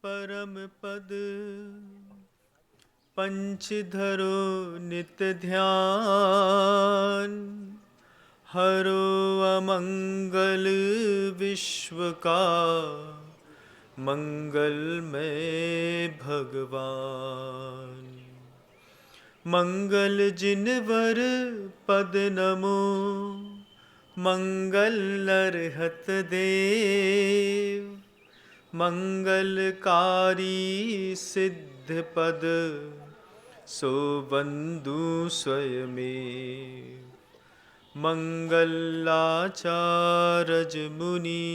परम पद पंचधरो नित्य ध्यान, हरो अमंगल विश्व का मंगलमय भगवान। मंगल जिनवर पद नमो, मंगल अर्हत देव, मंगलकारी सिद्ध पद सो बंधु स्वयमेव। मंगलाचारज मुनि,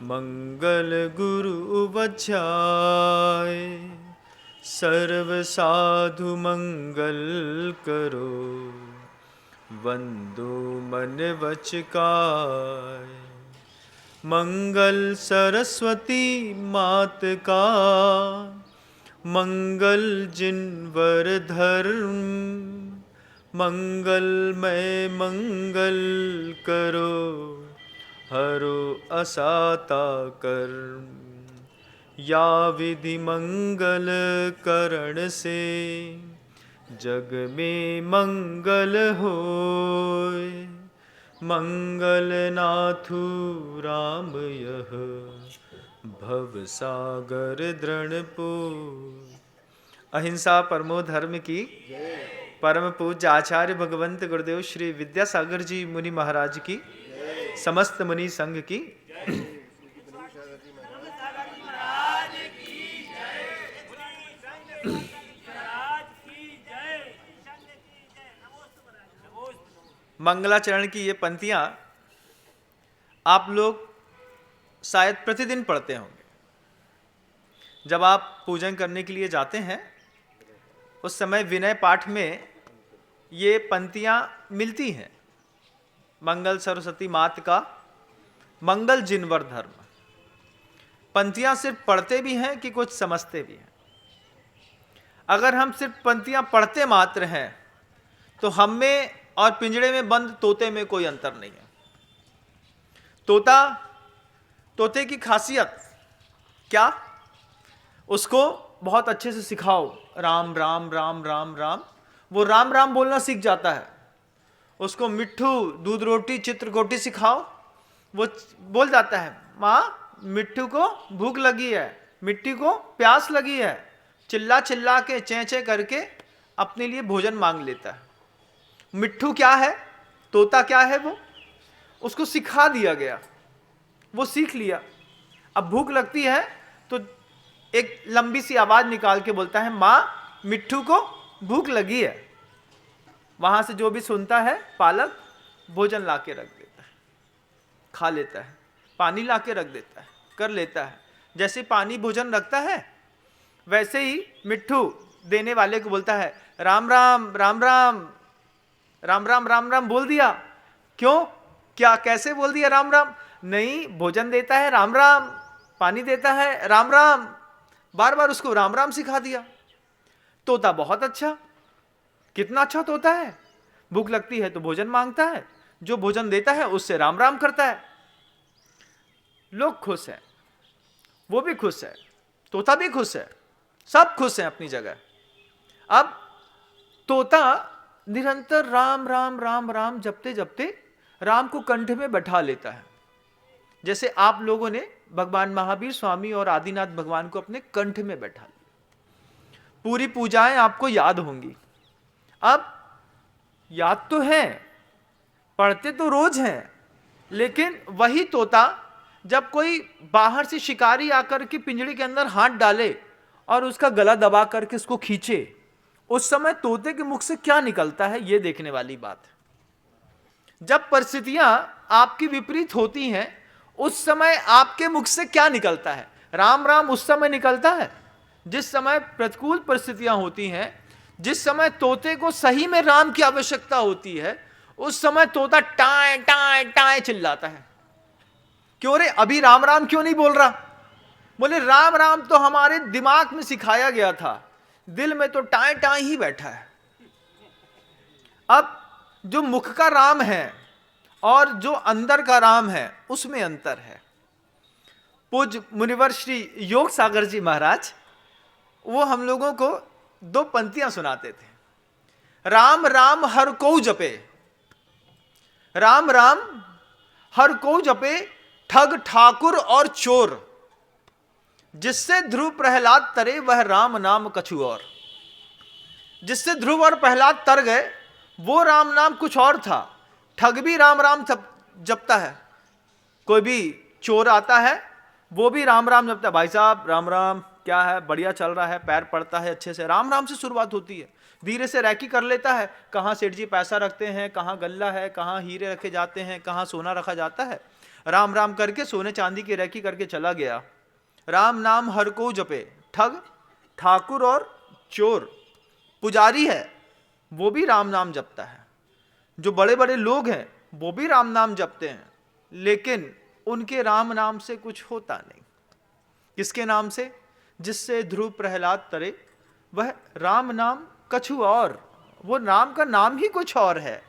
मंगल गुरु उपध्याय, सर्व साधु मंगल करो, वंदो मन वच काय। मंगल सरस्वती मात का, मंगल जिनवर धर्म, मंगलमय मंगल करो, हरो असाता कर्म। या विधि मंगल करण से, जग में मंगल होय। मंगल नाथु राम यह, भव सागर दृढ़पोय। अहिंसा परमो धर्म की, परम पूज्य आचार्य भगवंत गुरुदेव श्री विद्यासागर जी मुनि महाराज की, समस्त मुनि संघ की। मंगलाचरण की ये पंक्तियां आप लोग शायद प्रतिदिन पढ़ते होंगे। जब आप पूजन करने के लिए जाते हैं उस समय विनय पाठ में ये पंक्तियां मिलती हैं। मंगल सरस्वती मात का, मंगल जिनवर धर्म। पंक्तियां सिर्फ पढ़ते भी हैं कि कुछ समझते भी हैं। अगर हम सिर्फ पंक्तियां पढ़ते मात्र हैं तो हम में और पिंजड़े में बंद तोते में कोई अंतर नहीं है। तोते की खासियत क्या? उसको बहुत अच्छे से सिखाओ, राम राम राम राम राम, वो राम राम बोलना सीख जाता है। उसको मिट्ठू दूध रोटी चित्रकोटी सिखाओ, वो बोल जाता है, माँ मिट्ठू को भूख लगी है, मिट्टी को प्यास लगी है। चिल्ला चिल्ला के चें चें करके अपने लिए भोजन मांग लेता है। मिट्ठू क्या है, तोता क्या है, वो उसको सिखा दिया गया, वो सीख लिया। अब भूख लगती है तो एक लंबी सी आवाज निकाल के बोलता है, माँ मिट्ठू को भूख लगी है। वहां से जो भी सुनता है पालक भोजन ला के रख देता है, खा लेता है। पानी ला के रख देता है, कर लेता है। जैसे पानी भोजन रखता है वैसे ही मिट्ठू देने वाले को बोलता है, राम राम राम राम राम राम राम राम बोल दिया। क्यों, क्या, कैसे बोल दिया राम राम? नहीं, भोजन देता है राम राम, पानी देता है राम राम, बार बार उसको राम राम सिखा दिया। तोता बहुत अच्छा, कितना अच्छा तोता है। भूख लगती है तो भोजन मांगता है, जो भोजन देता है उससे राम राम करता है। लोग खुश हैं, वो भी खुश है, तोता भी खुश है, सब खुश हैं अपनी जगह। अब तोता निरंतर राम राम राम राम जपते जपते राम को कंठ में बैठा लेता है। जैसे आप लोगों ने भगवान महावीर स्वामी और आदिनाथ भगवान को अपने कंठ में बैठा लिया। पूरी पूजाएं आपको याद होंगी। अब याद तो है, पढ़ते तो रोज हैं, लेकिन वही तोता जब कोई बाहर से शिकारी आकर के पिंजड़े के अंदर हाथ डाले और उसका गला दबा करके उसको खींचे, उस समय तोते के मुख से क्या निकलता है, यह देखने वाली बात है। जब परिस्थितियां आपकी विपरीत होती हैं उस समय आपके मुख से क्या निकलता है? राम राम उस समय निकलता है जिस समय प्रतिकूल परिस्थितियां होती हैं, जिस समय तोते को सही में राम की आवश्यकता होती है, उस समय तोता टाए टाए टाए चिल्लाता है। क्यों रे, अभी राम राम क्यों नहीं बोल रहा? बोले राम राम तो हमारे दिमाग में सिखाया गया था, दिल में तो टाए टाए ही बैठा है। अब जो मुख का राम है और जो अंदर का राम है उसमें अंतर है। पूज्य मुनिवर श्री योग सागर जी महाराज, वो हम लोगों को 2 पंक्तियां सुनाते थे। राम राम हर को जपे, राम राम हर को जपे, ठग ठाकुर और चोर, जिससे ध्रुव प्रहलाद तरे वह राम नाम कछु और। जिससे ध्रुव और प्रहलाद तर गए वो राम नाम कुछ और था। ठग भी राम राम जपता है, कोई भी चोर आता है वो भी राम राम जपता है। भाई साहब राम राम, क्या है, बढ़िया चल रहा है, पैर पड़ता है अच्छे से, राम राम से शुरुआत होती है। धीरे से रैकी कर लेता है, कहाँ सेठ जी पैसा रखते हैं, कहाँ गल्ला है, कहाँ हीरे रखे जाते हैं, कहाँ सोना रखा जाता है, राम राम करके सोने चांदी की रैकी करके चला गया। राम नाम हर को जपे, ठग ठाकुर और चोर, पुजारी है वो भी राम नाम जपता है, जो बड़े बड़े लोग हैं वो भी राम नाम जपते हैं, लेकिन उनके राम नाम से कुछ होता नहीं। किसके नाम से? जिससे ध्रुव प्रहलाद तरे वह राम नाम कछु और। वो नाम का नाम ही कुछ और है।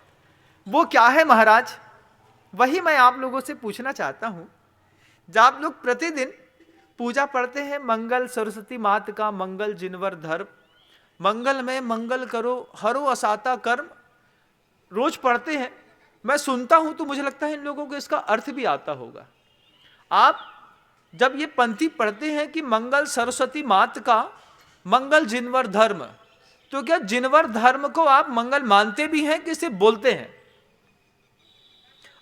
वो क्या है महाराज? वही मैं आप लोगों से पूछना चाहता हूं। जब आप लोग प्रतिदिन पूजा पढ़ते हैं, मंगल सरस्वती मात का मंगल जिनवर धर्म, मंगल में मंगल करो हरो असाता कर्म, रोज पढ़ते हैं। मैं सुनता हूं तो मुझे लगता है इन लोगों को इसका अर्थ भी आता होगा। आप जब ये पंक्ति पढ़ते हैं कि मंगल सरस्वती मात का मंगल जिनवर धर्म, तो क्या जिनवर धर्म को आप मंगल मानते भी हैं कि सिर्फ बोलते हैं?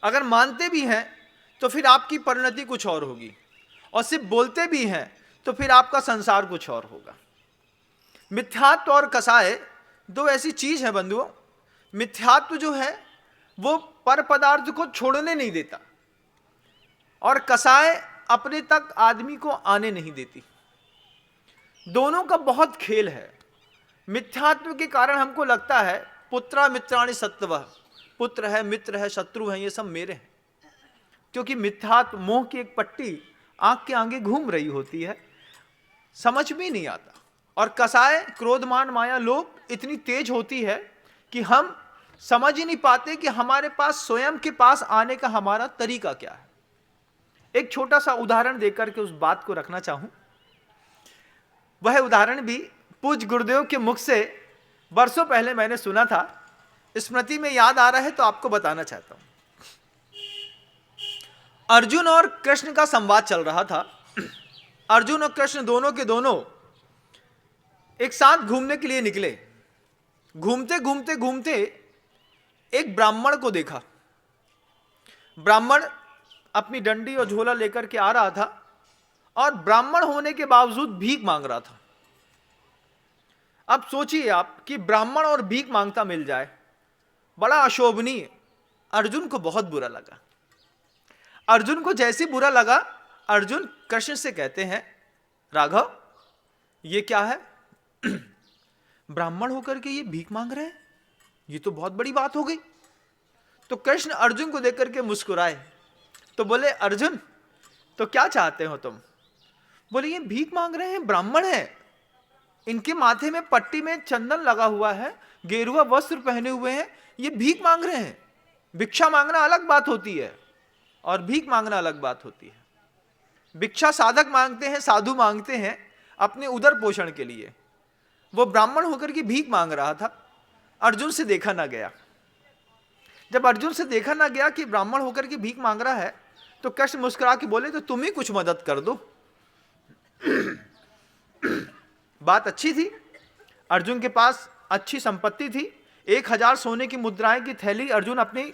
अगर मानते भी हैं तो फिर आपकी परिणति कुछ और होगी, और सिर्फ बोलते भी हैं तो फिर आपका संसार कुछ और होगा। मिथ्यात्व और कसाय 2 ऐसी चीज है बंधुओं। मिथ्यात्व जो है वो पर पदार्थ को छोड़ने नहीं देता, और कसाय अपने तक आदमी को आने नहीं देती। दोनों का बहुत खेल है। मिथ्यात्व के कारण हमको लगता है पुत्रा मित्राणि सत्वः, पुत्र है, मित्र है, शत्रु है, ये सब मेरे हैं, क्योंकि मिथ्यात्व मोह की एक पट्टी आंख के आगे घूम रही होती है, समझ में नहीं आता। और कसाय क्रोधमान माया लोभ इतनी तेज होती है कि हम समझ ही नहीं पाते कि हमारे पास स्वयं के पास आने का हमारा तरीका क्या है। एक छोटा सा उदाहरण देकर के उस बात को रखना चाहूं। वह उदाहरण भी पूज्य गुरुदेव के मुख से वर्षों पहले मैंने सुना था, स्मृति में याद आ रहा है तो आपको बताना चाहता हूं। अर्जुन और कृष्ण का संवाद चल रहा था। अर्जुन और कृष्ण दोनों के दोनों एक साथ घूमने के लिए निकले। घूमते घूमते घूमते एक ब्राह्मण को देखा। ब्राह्मण अपनी डंडी और झोला लेकर के आ रहा था, और ब्राह्मण होने के बावजूद भीख मांग रहा था। अब सोचिए आप कि ब्राह्मण और भीख मांगता मिल जाए, बड़ा अशोभनीय। अर्जुन को बहुत बुरा लगा। अर्जुन को जैसे बुरा लगा, अर्जुन कृष्ण से कहते हैं, राघव ये क्या है? ब्राह्मण होकर के ये भीख मांग रहे हैं, ये तो बहुत बड़ी बात हो गई। तो कृष्ण अर्जुन को देख करके मुस्कुराए, तो बोले, अर्जुन तो क्या चाहते हो तुम? बोले, ये भीख मांग रहे हैं, ब्राह्मण है, इनके माथे में पट्टी में चंदन लगा हुआ है, गेरुआ वस्त्र पहने हुए हैं, ये भीख मांग रहे हैं। भिक्षा मांगना अलग बात होती है और भीख मांगना अलग बात होती है। भिक्षा साधक मांगते हैं, साधु मांगते हैं अपने उदर पोषण के लिए। वो ब्राह्मण होकर के भीख मांग रहा था। अर्जुन से देखा ना गया। जब अर्जुन से देखा ना गया कि ब्राह्मण होकर के भीख मांग रहा है, तो कृष्ण मुस्कुरा के बोले, तो तुम ही कुछ मदद कर दो। बात अच्छी थी। अर्जुन के पास अच्छी संपत्ति थी। 1000 सोने की मुद्राएं की थैली अर्जुन अपनी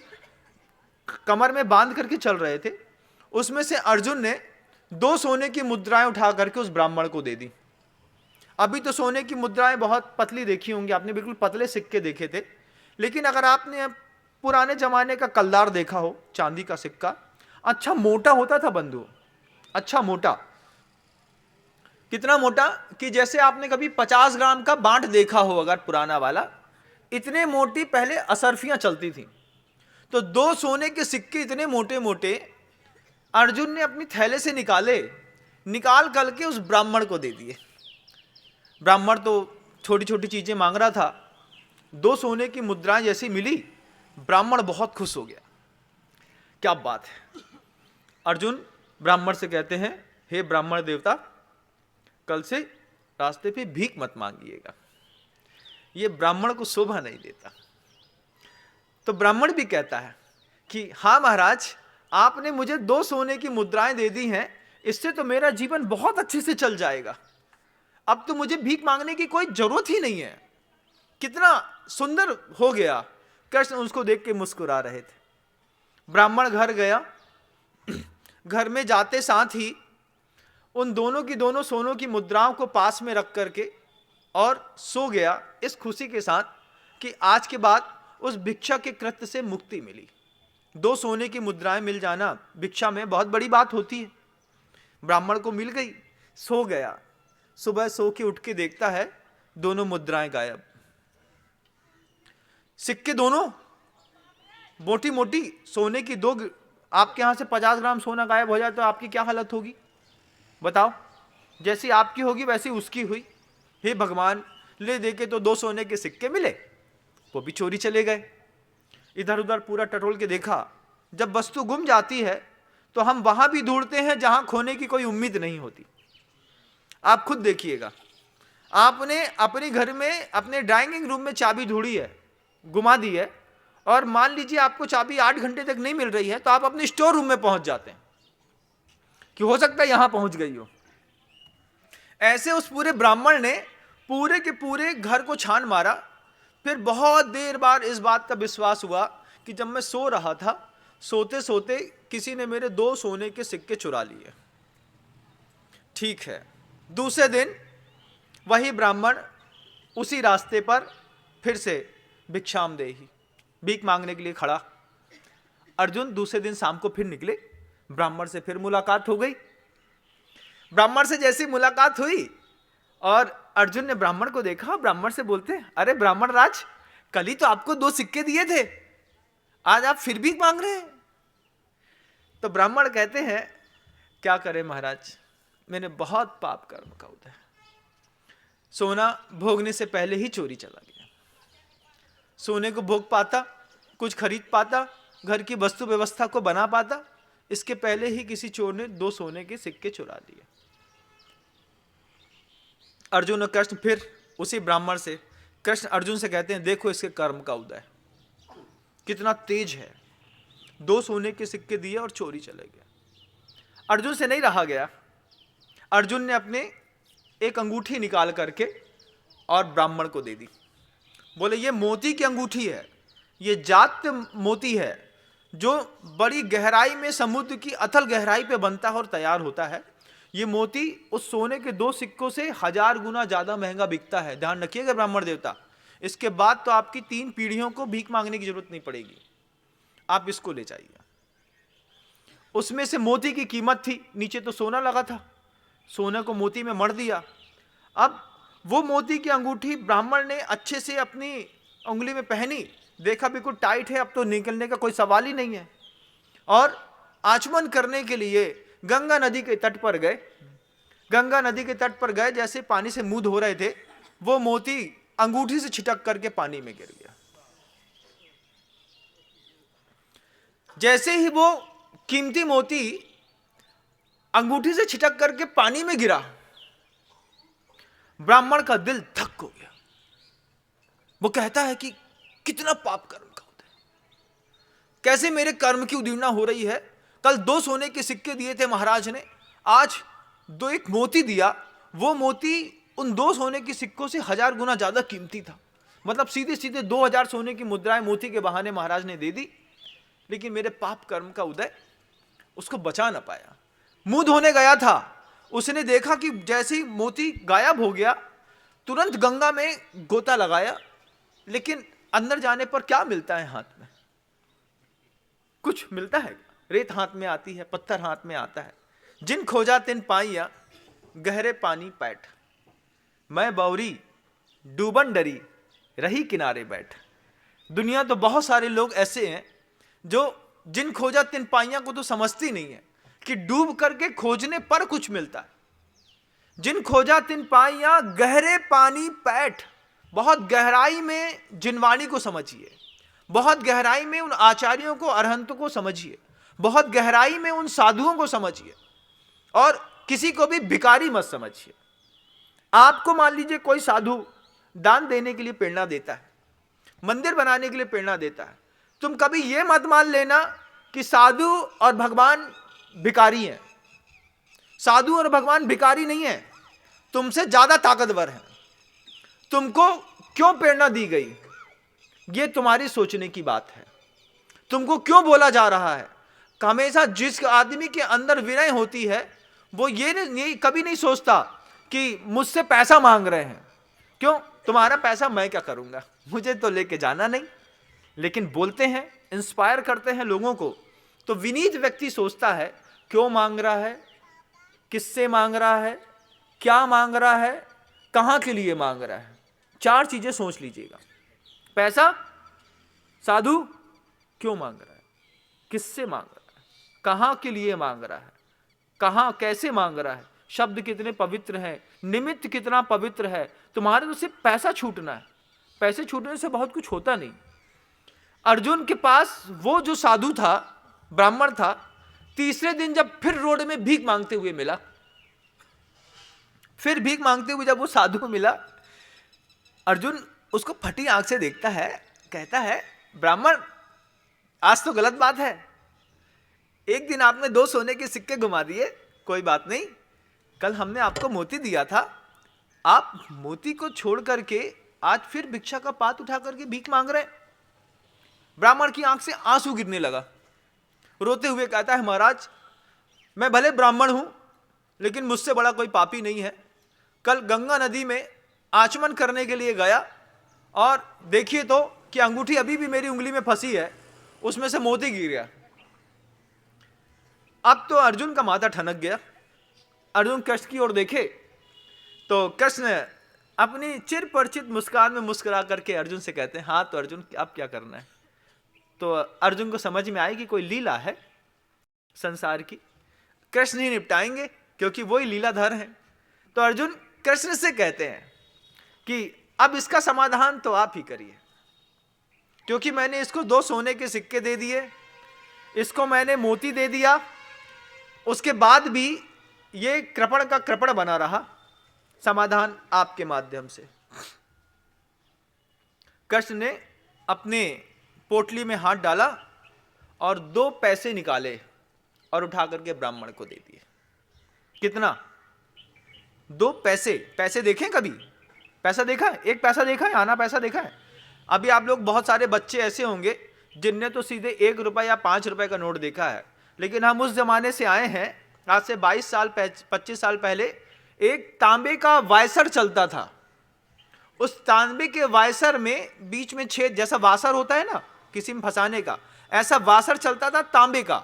कमर में बांध करके चल रहे थे। उसमें से अर्जुन ने 2 सोने की मुद्राएं उठा करके उस ब्राह्मण को दे दी। अभी तो सोने की मुद्राएं बहुत पतली देखी होंगी आपने, बिल्कुल पतले सिक्के देखे थे, लेकिन अगर आपने पुराने जमाने का कलदार देखा हो, चांदी का सिक्का, अच्छा मोटा होता था बंधु, अच्छा मोटा। कितना मोटा कि जैसे आपने कभी 50 ग्राम का बांट देखा हो अगर पुराना वाला, इतने मोटी पहले असरफियां चलती थी। तो 2 सोने के सिक्के इतने मोटे मोटे अर्जुन ने अपनी थैले से निकाल करके उस ब्राह्मण को दे दिए। ब्राह्मण तो छोटी छोटी चीजें मांग रहा था, 2 सोने की मुद्राएं जैसी मिली, ब्राह्मण बहुत खुश हो गया। क्या बात है। अर्जुन ब्राह्मण से कहते हैं, हे ब्राह्मण देवता, कल से रास्ते पे भीख मत मांगिएगा, ये ब्राह्मण को शोभा नहीं देता। तो ब्राह्मण भी कहता है कि हाँ महाराज, आपने मुझे 2 सोने की मुद्राएं दे दी हैं, इससे तो मेरा जीवन बहुत अच्छे से चल जाएगा, अब तो मुझे भीख मांगने की कोई जरूरत ही नहीं है। कितना सुंदर हो गया। कृष्ण उसको देख के मुस्कुरा रहे थे। ब्राह्मण घर गया, घर में जाते साथ ही उन दोनों की दोनों सोनों की मुद्राओं को पास में रख करके और सो गया, इस खुशी के साथ कि आज के बाद उस भिक्षा के कृत्य से मुक्ति मिली। 2 सोने की मुद्राएं मिल जाना भिक्षा में बहुत बड़ी बात होती है। ब्राह्मण को मिल गई, सो गया। सुबह सो के उठ के देखता है दोनों मुद्राएं गायब। सिक्के दोनों मोटी मोटी सोने की 2, आपके यहां से 50 ग्राम सोना गायब हो जाए तो आपकी क्या हालत होगी बताओ? जैसी आपकी होगी वैसी उसकी हुई। हे भगवान, ले देके तो 2 सोने के सिक्के मिले, वो भी चोरी चले गए। इधर उधर पूरा टटोल के देखा। जब वस्तु गुम जाती है तो हम वहां भी ढूंढते हैं जहां खोने की कोई उम्मीद नहीं होती। आप खुद देखिएगा, आपने अपने घर में अपने ड्राइंग रूम में चाबी ढूंढी है, गुमा दी है, और मान लीजिए आपको चाबी 8 घंटे तक नहीं मिल रही है, तो आप अपने स्टोर रूम में पहुंच जाते हैं कि हो सकता है यहां पहुंच गई हो। ऐसे उस पूरे ब्राह्मण ने पूरे के पूरे घर को छान मारा। फिर बहुत देर बाद इस बात का विश्वास हुआ कि जब मैं सो रहा था, सोते सोते किसी ने मेरे 2 सोने के सिक्के चुरा लिए। ठीक है, दूसरे दिन वही ब्राह्मण उसी रास्ते पर फिर से भिक्षामदेही, भीख मांगने के लिए खड़ा। अर्जुन दूसरे दिन शाम को फिर निकले, ब्राह्मण से फिर मुलाकात हो गई। ब्राह्मण से जैसी मुलाकात हुई और अर्जुन ने ब्राह्मण को देखा, ब्राह्मण से बोलते, अरे ब्राह्मण राज, कल ही तो आपको 2 सिक्के दिए थे, आज आप फिर भीख मांग रहे हैं। तो ब्राह्मण कहते हैं, क्या करें महाराज, मैंने बहुत पाप कर्म का उदय, सोना भोगने से पहले ही चोरी चला गया। सोने को भोग पाता, कुछ खरीद पाता, घर की वस्तु व्यवस्था को बना पाता, इसके पहले ही किसी चोर ने 2 सोने के सिक्के चुरा लिए। अर्जुन और कृष्ण फिर उसी ब्राह्मण से, कृष्ण अर्जुन से कहते हैं, देखो इसके कर्म का उदय कितना तेज है, 2 सोने के सिक्के दिए और चोरी चले गए। अर्जुन से नहीं रहा गया। अर्जुन ने अपने एक अंगूठी निकाल करके और ब्राह्मण को दे दी। बोले, ये मोती की अंगूठी है, ये जात्य मोती है, जो बड़ी गहराई में समुद्र की अथल गहराई पे बनता है और तैयार होता है। ये मोती उस सोने के 2 सिक्कों से 1000 गुना ज्यादा महंगा बिकता है। ध्यान रखिएगा ब्राह्मण देवता, इसके बाद तो आपकी 3 पीढ़ियों को भीख मांगने की जरूरत नहीं पड़ेगी, आप इसको ले जाइए। उसमें से मोती की कीमत थी, नीचे तो सोना लगा था, सोने को मोती में मढ़ दिया। अब वो मोती की अंगूठी ब्राह्मण ने अच्छे से अपनी उंगली में पहनी, देखा बिल्कुल टाइट है, अब तो निकलने का कोई सवाल ही नहीं है, और आचमन करने के लिए गंगा नदी के तट पर गए। गंगा नदी के तट पर गए, जैसे पानी से मुंह धो रहे थे, वो मोती अंगूठी से छिटक करके पानी में गिर गया। जैसे ही वो कीमती मोती अंगूठी से छिटक करके पानी में गिरा, ब्राह्मण का दिल धक हो गया। वो कहता है कि कितना पाप कर्म का होता है, कैसे मेरे कर्म की उदीर्णा हो रही है। कल 2 सोने के सिक्के दिए थे महाराज ने, आज 2 एक मोती दिया, वो मोती उन 2 सोने के सिक्कों से 1000 गुना ज्यादा कीमती था। मतलब सीधे सीधे 2000 सोने की मुद्राएं मोती के बहाने महाराज ने दे दी, लेकिन मेरे पाप कर्म का उदय उसको बचा ना पाया। मुंह धोने गया था, उसने देखा कि जैसे ही मोती गायब हो गया, तुरंत गंगा में गोता लगाया, लेकिन अंदर जाने पर क्या मिलता है हाथ में? कुछ मिलता है? रेत हाथ में आती है, पत्थर हाथ में आता है। जिन खोजा तिन पाइया, गहरे पानी पैठ, मैं बौरी डूबन डरी, रही किनारे बैठ। दुनिया तो बहुत सारे लोग ऐसे हैं जो जिन खोजा तिन पाइया को तो समझती नहीं है कि डूब करके खोजने पर कुछ मिलता है। जिन खोजा तिन पाइया, गहरे पानी पैठ, बहुत गहराई में जिनवाणी को समझिए, बहुत गहराई में उन आचार्यों को, अरहंतों को समझिए, बहुत गहराई में उन साधुओं को समझिए, और किसी को भी भिखारी मत समझिए। आपको मान लीजिए कोई साधु दान देने के लिए प्रेरणा देता है, मंदिर बनाने के लिए प्रेरणा देता है, तुम कभी यह मत मान लेना कि साधु और भगवान भिखारी हैं। साधु और भगवान भिखारी नहीं है, तुमसे ज्यादा ताकतवर है। तुमको क्यों प्रेरणा दी गई, यह तुम्हारी सोचने की बात है। तुमको क्यों बोला जा रहा है, हमेशा जिस आदमी के अंदर विनय होती है वो ये कभी नहीं सोचता कि मुझसे पैसा मांग रहे हैं। क्यों, तुम्हारा पैसा मैं क्या करूंगा, मुझे तो लेके जाना नहीं। लेकिन बोलते हैं, इंस्पायर करते हैं लोगों को, तो विनीत व्यक्ति सोचता है क्यों मांग रहा है, किससे मांग रहा है, क्या मांग रहा है, कहां के लिए मांग रहा है। 4 चीजें सोच लीजिएगा। पैसा, साधु क्यों मांग रहा है, किससे मांग रहा है, कहां के लिए मांग रहा है, कहां कैसे मांग रहा है, शब्द कितने पवित्र हैं, निमित्त कितना पवित्र है। तुम्हारे तो सिर्फ पैसा छूटना है, पैसे छूटने से बहुत कुछ होता नहीं। अर्जुन के पास वो जो साधु था, ब्राह्मण था, तीसरे दिन जब फिर रोड में भीख मांगते हुए मिला, फिर भीख मांगते हुए जब वो साधु मिला, अर्जुन उसको फटी आंख से देखता है, कहता है ब्राह्मण आज तो गलत बात है, एक दिन आपने 2 सोने के सिक्के घुमा दिए, कोई बात नहीं, कल हमने आपको मोती दिया था, आप मोती को छोड़ करके आज फिर भिक्षा का पात उठा करके भीख मांग रहे हैं। ब्राह्मण की आंख से आंसू गिरने लगा, रोते हुए कहता है महाराज मैं भले ब्राह्मण हूं लेकिन मुझसे बड़ा कोई पापी नहीं है। कल गंगा नदी में आचमन करने के लिए गया और देखिए तो कि अंगूठी अभी भी मेरी उंगली में फंसी है, उसमें से मोती गिर गया। अब तो अर्जुन का माथा ठनक गया। अर्जुन कृष्ण की ओर देखे तो कृष्ण अपनी चिर परिचित मुस्कान में मुस्कुरा करके अर्जुन से कहते हैं हाँ तो अर्जुन अब क्या करना है। तो अर्जुन को समझ में आई कि कोई लीला है संसार की, कृष्ण ही निपटाएंगे क्योंकि वही लीलाधर हैं। तो अर्जुन कृष्ण से कहते हैं कि अब इसका समाधान तो आप ही करिए, क्योंकि मैंने इसको 2 सोने के सिक्के दे दिए, इसको मैंने मोती दे दिया, उसके बाद भी ये कृपण का कृपण बना रहा, समाधान आपके माध्यम से। कृष्ण ने अपने पोटली में हाथ डाला और 2 पैसे निकाले और उठा करके ब्राह्मण को दे दिए। कितना? 2 पैसे। पैसे देखें कभी? पैसा देखा है? एक पैसा देखा है? आना पैसा देखा है? अभी आप लोग बहुत सारे बच्चे ऐसे होंगे जिनने तो सीधे 1 रुपए या 5 रुपए का नोट देखा है, लेकिन हम उस जमाने से आए हैं। आज से 22 साल 25 साल पहले एक तांबे का वायसर चलता था। उस तांबे के वायसर में बीच में छेद जैसा वासर होता है ना किसी में फंसाने का, ऐसा वासर चलता था तांबे का।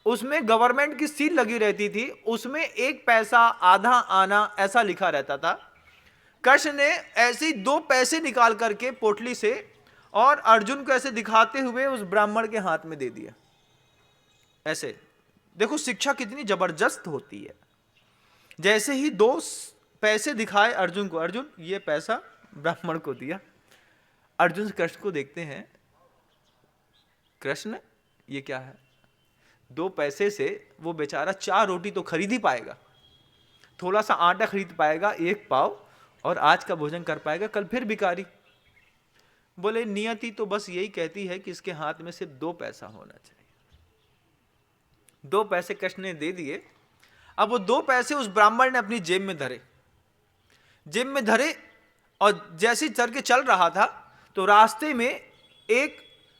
उसमें गवर्नमेंट की सील लगी रहती थी, उसमें 1 पैसा आधा आना ऐसा लिखा रहता था। कृष्ण ने ऐसे 2 पैसे निकाल करके पोटली से और अर्जुन को ऐसे दिखाते हुए उस ब्राह्मण के हाथ में दे दिया। ऐसे देखो शिक्षा कितनी जबरदस्त होती है। जैसे ही 2 पैसे दिखाए अर्जुन को, अर्जुन ये पैसा ब्राह्मण को दिया। अर्जुन कृष्ण को देखते हैं, कृष्ण ये क्या है? 2 पैसे से वो बेचारा 4 रोटी तो खरीद ही पाएगा, थोड़ा सा आटा खरीद पाएगा, 1 पाव, और आज का भोजन कर पाएगा, कल फिर भिखारी। बोले नियति तो बस यही कहती है कि इसके हाथ में सिर्फ 2 पैसा होना चाहिए। 2 पैसे कृष्ण ने दे दिए। अब वो 2 पैसे उस ब्राह्मण ने अपनी जेब में धरे और जैसे ही चल के चल रहा था तो रास्ते में एक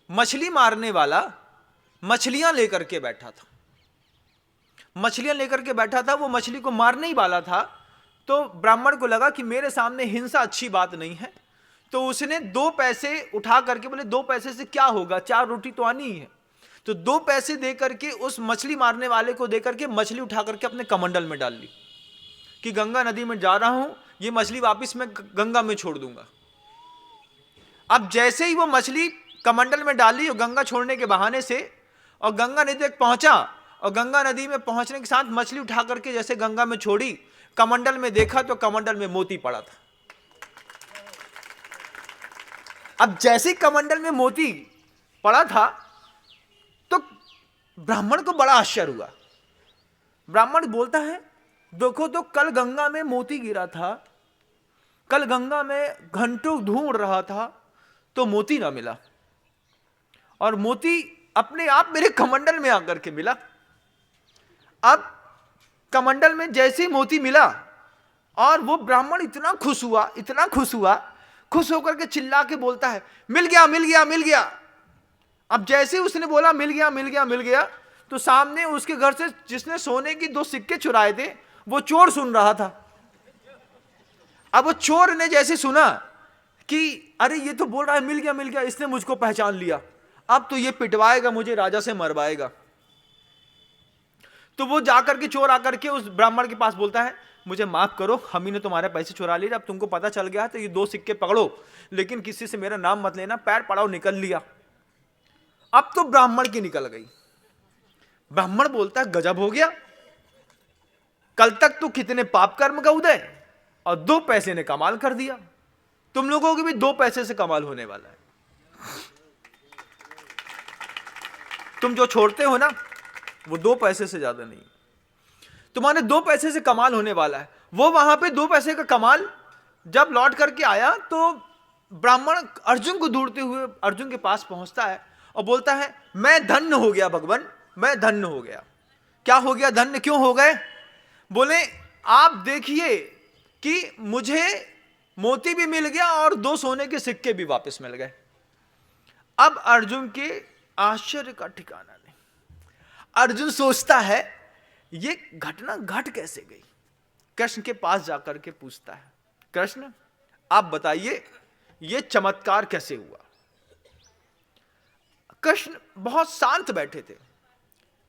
मछली मारने वाला मछलियां लेकर के बैठा था। वो मछली को मारने ही वाला था। तो ब्राह्मण को लगा कि मेरे सामने हिंसा अच्छी बात नहीं है, तो उसने 2 पैसे उठा करके, बोले 2 पैसे से क्या होगा, 4 रोटी तो आनी ही है। तो 2 पैसे दे करके उस मछली मारने वाले को दे करके मछली उठा करके अपने कमंडल में डाल ली कि गंगा नदी में जा रहा हूं, ये मछली वापस मैं गंगा में छोड़ दूंगा। अब जैसे ही वो मछली कमंडल में डाली और गंगा छोड़ने के बहाने से, और गंगा नदी तक पहुंचा, और गंगा नदी में पहुंचने के साथ मछली उठा करके जैसे गंगा में छोड़ी, कमंडल में देखा तो कमंडल में मोती पड़ा था। अब जैसे कमंडल में मोती पड़ा था तो ब्राह्मण को बड़ा आश्चर्य हुआ। ब्राह्मण बोलता है देखो तो कल गंगा में मोती गिरा था, कल गंगा में घंटों ढूंढ रहा था तो मोती ना मिला, और मोती अपने आप मेरे कमंडल में आकर के मिला। अब कमंडल में जैसे ही मोती मिला, और वो ब्राह्मण इतना खुश हुआ, इतना खुश हुआ, खुश होकर के चिल्ला के बोलता है, मिल गया मिल गया मिल गया। अब जैसे ही उसने बोला मिल गया मिल गया मिल गया, तो सामने उसके घर से जिसने सोने की 2 सिक्के चुराए थे वो चोर सुन रहा था। अब वो चोर ने जैसे सुना कि अरे ये तो बोल रहा है मिल गया, इसने मुझको पहचान लिया, अब तो ये पिटवाएगा मुझे, राजा से मरवाएगा। तो वो जाकर के चोर आकर के उस ब्राह्मण के पास बोलता है, मुझे माफ करो, हम ही ने तुम्हारे पैसे चुरा लिए, अब तुमको पता चल गया तो ये 2 सिक्के पकड़ो, लेकिन किसी से मेरा नाम मत लेना। पैर पड़ाव निकल लिया। अब तो ब्राह्मण की निकल गई। ब्राह्मण बोलता है, गजब हो गया, कल तक तो कितने पाप कर्म का उदय, और 2 पैसे ने कमाल कर दिया। तुम लोगों की भी 2 पैसे से कमाल होने वाला है। तुम जो छोड़ते हो ना, वो 2 पैसे से ज्यादा नहीं, तुम्हारे 2 पैसे से कमाल होने वाला है। वो वहां पे 2 पैसे का कमाल जब लौट करके आया तो ब्राह्मण अर्जुन को ढूंढते हुए अर्जुन के पास पहुंचता है और बोलता है, मैं धन्य हो गया भगवान, मैं धन्य हो गया। क्या हो गया, धन्य क्यों हो गए? बोले, आप देखिए कि मुझे मोती भी मिल गया और 2 सोने के सिक्के भी वापस मिल गए। अब अर्जुन के आश्चर्य का ठिकाना नहीं। अर्जुन सोचता है ये घटना घट कैसे गई। कृष्ण के पास जाकर के पूछता है, कृष्ण आप बताइए ये चमत्कार कैसे हुआ। कृष्ण बहुत शांत बैठे थे।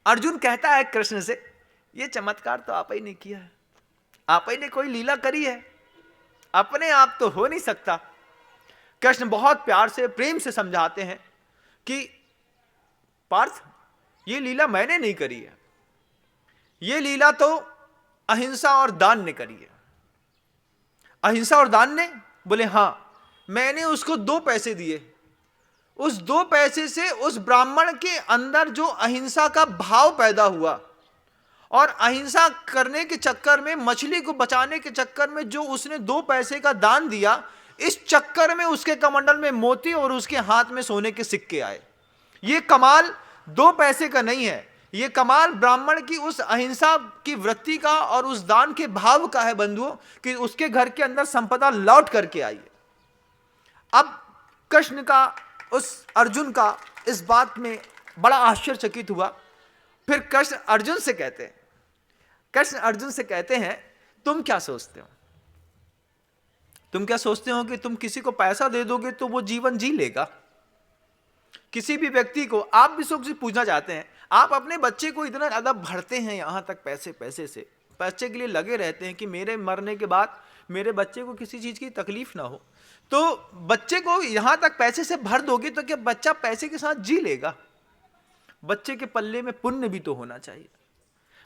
अर्जुन कहता है कृष्ण से, ये चमत्कार तो आप ही ने किया है, आप ही ने कोई लीला करी है, अपने आप तो हो नहीं सकता। कृष्ण बहुत प्यार से प्रेम से समझाते हैं कि पार्थ, ये लीला मैंने नहीं करी है, ये लीला तो अहिंसा और दान ने करी है। अहिंसा और दान ने? बोले हां, मैंने उसको 2 पैसे दिए, उस 2 पैसे से उस ब्राह्मण के अंदर जो अहिंसा का भाव पैदा हुआ, और अहिंसा करने के चक्कर में, मछली को बचाने के चक्कर में जो उसने 2 पैसे का दान दिया, इस चक्कर में उसके कमंडल में मोती और उसके हाथ में सोने के सिक्के आए। ये कमाल 2 पैसे का नहीं है, ये कमाल ब्राह्मण की उस अहिंसा की वृत्ति का और उस दान के भाव का है बंधुओं, कि उसके घर के अंदर संपदा लौट करके आई है। अब कृष्ण का, उस अर्जुन का इस बात में बड़ा आश्चर्यचकित हुआ। फिर कृष्ण अर्जुन से कहते हैं, तुम क्या सोचते हो? तुम क्या सोचते हो कि तुम किसी को पैसा दे दोगे तो वो जीवन जी लेगा? किसी भी व्यक्ति को आप भी सुख से पूछना चाहते हैं, आप अपने बच्चे को इतना ज्यादा भरते हैं यहां तक, पैसे से पैसे के लिए लगे रहते हैं कि मेरे मरने के बाद मेरे बच्चे को किसी चीज की तकलीफ ना हो, तो बच्चे को यहां तक पैसे से भर दोगे तो क्या बच्चा पैसे के साथ जी लेगा? बच्चे के पल्ले में पुण्य भी तो होना चाहिए।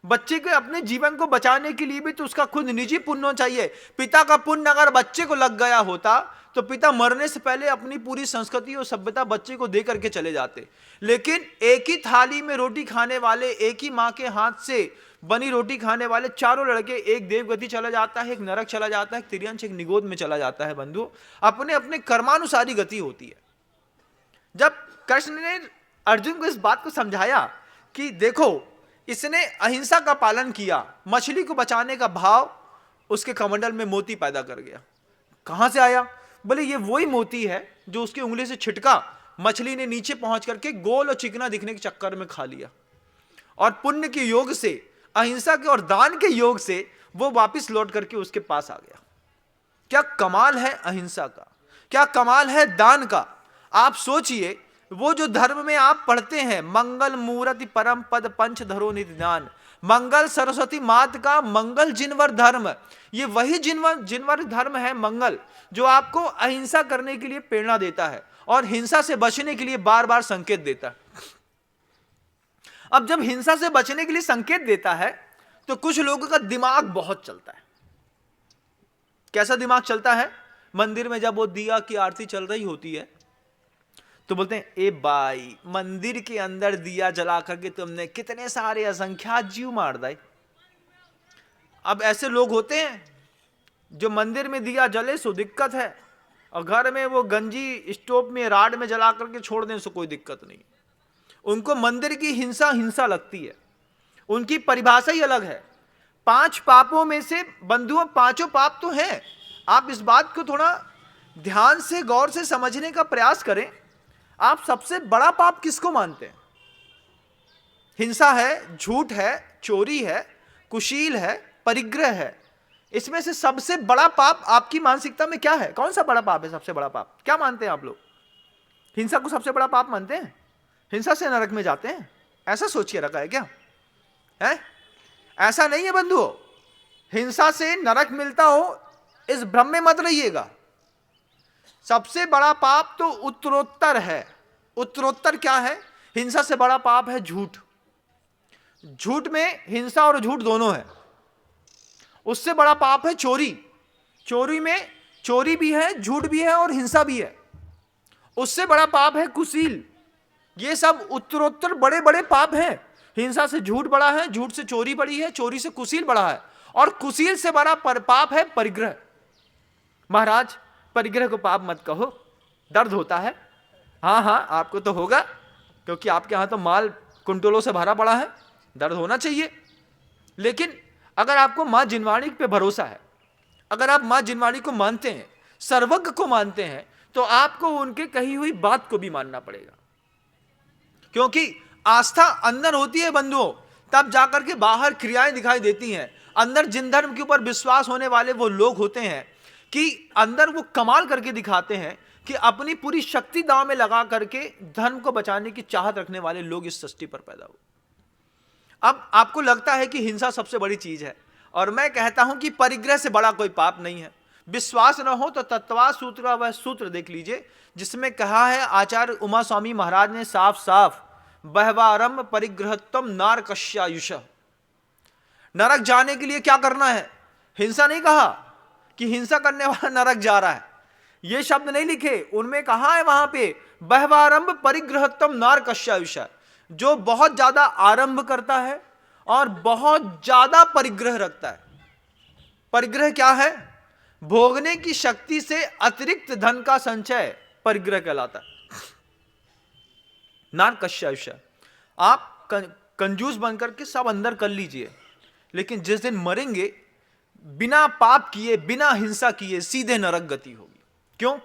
बच्चे के अपने जीवन को बचाने के लिए भी तो उसका खुद निजी पुण्य चाहिए। पिता का पुण्य अगर बच्चे को लग गया होता तो पिता मरने से पहले अपनी पूरी संस्कृति और सभ्यता बच्चे को दे करके चले जाते। लेकिन एक ही थाली में रोटी खाने वाले, एक ही माँ के हाथ से बनी रोटी खाने वाले चारों लड़के, एक देवगति चला जाता है, एक नरक चला जाता है, एक तिर्यंश, एक निगोद में चला जाता है। बंधुओं, अपने अपने कर्मानुसारी गति होती है। जब कृष्ण ने अर्जुन को इस बात को समझाया कि देखो, इसने अहिंसा का पालन किया, मछली को बचाने का भाव उसके कमंडल में मोती पैदा कर गया। कहां से आया? बोले ये वही मोती है जो उसकी उंगली से छिटका, मछली ने नीचे पहुंच करके गोल और चिकना दिखने के चक्कर में खा लिया, और पुण्य के योग से, अहिंसा के और दान के योग से वो वापस लौट करके उसके पास आ गया। क्या कमाल है अहिंसा का, क्या कमाल है दान का। आप सोचिए, वो जो धर्म में आप पढ़ते हैं, मंगल मूर्ति परम पद पंच धरो निधि दान, मंगल सरस्वती मात का मंगल जिनवर धर्म, ये वही जिनवर धर्म है मंगल, जो आपको अहिंसा करने के लिए प्रेरणा देता है और हिंसा से बचने के लिए बार बार संकेत देता है। अब जब हिंसा से बचने के लिए संकेत देता है तो कुछ लोगों का दिमाग बहुत चलता है। कैसा दिमाग चलता है? मंदिर में जब वो दिया की आरती चल रही होती है तो बोलते हैं, ए भाई, मंदिर के अंदर दिया जला करके तुमने कितने सारे असंख्यात जीव मार दिए। अब ऐसे लोग होते हैं जो मंदिर में दिया जले सो दिक्कत है, और घर में वो गंजी स्टोव में राड में जला करके छोड़ दें सो कोई दिक्कत नहीं। उनको मंदिर की हिंसा हिंसा लगती है, उनकी परिभाषा ही अलग है। 5 पापों में से बंधुओं 5 पाप तो हैं। आप इस बात को थोड़ा ध्यान से गौर से समझने का प्रयास करें। आप सबसे बड़ा पाप किसको मानते हैं? हिंसा है, झूठ है, चोरी है, कुशील है, परिग्रह है। इसमें से सबसे बड़ा पाप आपकी मानसिकता में क्या है? कौन सा बड़ा पाप है? सबसे बड़ा पाप क्या मानते हैं आप लोग? हिंसा को सबसे बड़ा पाप मानते हैं? हिंसा से नरक में जाते हैं, ऐसा सोच के रखा है क्या है? ऐसा नहीं है बंधुओं। हिंसा से नरक मिलता हो इस भ्रम में मत रहिएगा। सबसे बड़ा पाप तो उत्तरोत्तर है। उत्तरोत्तर क्या है? हिंसा से बड़ा पाप है झूठ। झूठ में हिंसा और झूठ दोनों है। उससे बड़ा पाप है चोरी। चोरी में चोरी भी है, झूठ भी है और हिंसा भी है। उससे बड़ा पाप है कुशील। ये सब उत्तरोत्तर बड़े बड़े पाप हैं। हिंसा से झूठ बड़ा है, झूठ से चोरी बड़ी है, चोरी से कुशील बड़ा है, और कुशील से बड़ा पाप है परिग्रह। महाराज परिग्रह को पाप मत कहो, दर्द होता है। हाँ हाँ, आपको तो होगा, क्योंकि आपके यहां तो माल कुंटलों से भरा पड़ा है, दर्द होना चाहिए। लेकिन अगर आपको मां जिनवाणी पे भरोसा है, अगर आप मां जिनवाणी को मानते हैं, सर्वज्ञ को मानते हैं, तो आपको उनके कही हुई बात को भी मानना पड़ेगा। क्योंकि आस्था अंदर होती है बंधुओं, तब जाकर के बाहर क्रियाएं दिखाई देती हैं। अंदर जिन धर्म के ऊपर विश्वास होने वाले वो लोग होते हैं कि अंदर वो कमाल करके दिखाते हैं कि अपनी पूरी शक्ति दांव में लगा करके धर्म को बचाने की चाहत रखने वाले लोग इस सृष्टि पर पैदा हुए। अब आपको लगता है कि हिंसा सबसे बड़ी चीज है, और मैं कहता हूं कि परिग्रह से बड़ा कोई पाप नहीं है। विश्वास न हो तो तत्वा सूत्र का वह सूत्र देख लीजिए, जिसमें कहा है आचार्य उमा स्वामी महाराज ने साफ साफ, बहवारंभ परिग्रहत्वम नारकस्यायुष। नरक जाने के लिए क्या करना है? हिंसा नहीं कहा कि हिंसा करने वाला नरक जा रहा है, ये शब्द नहीं लिखे। उनमें कहा है वहां पे, बहवारंभ परिग्रहत्वम नारकस्यायुष। जो बहुत ज्यादा आरंभ करता है और बहुत ज्यादा परिग्रह रखता है। परिग्रह क्या है? भोगने की शक्ति से अतिरिक्त धन का संचय परिग्रह कहलाता है। नारकस्यायुष। आप कंजूस बनकर के सब अंदर कर लीजिए, लेकिन जिस दिन मरेंगे बिना पाप किए, बिना हिंसा किए, सीधे नरक गति होगी। क्यों?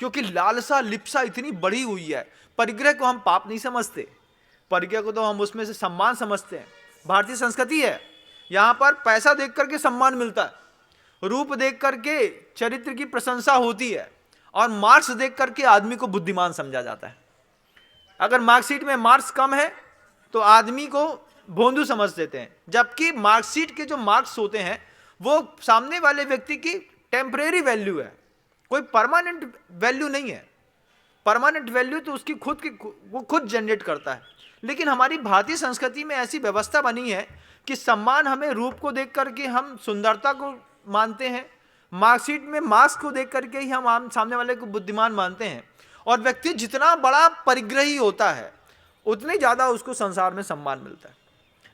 क्योंकि लालसा लिप्सा इतनी बढ़ी हुई है। परिग्रह को हम पाप नहीं समझते, परिग्रह को तो हम उसमें से सम्मान समझते हैं। भारतीय संस्कृति है, यहां पर पैसा देख करके सम्मान मिलता है, रूप देख करके चरित्र की प्रशंसा होती है, और मार्क्स देख करके आदमी को बुद्धिमान समझा जाता है। अगर मार्कशीट में मार्क्स कम है तो आदमी को भोंदू समझ देते हैं, जबकि मार्कशीट के जो मार्क्स होते हैं वो सामने वाले व्यक्ति की टेम्परेरी वैल्यू है, कोई परमानेंट वैल्यू नहीं है। परमानेंट वैल्यू तो उसकी खुद की, वो खुद जनरेट करता है। लेकिन हमारी भारतीय संस्कृति में ऐसी व्यवस्था बनी है कि सम्मान हमें रूप को देख करके हम सुंदरता को मानते हैं, मार्कशीट में मार्क्स को देख करके ही हम सामने वाले को बुद्धिमान मानते हैं। और व्यक्ति जितना बड़ा परिग्रही होता है उतने ज्यादा उसको संसार में सम्मान मिलता है।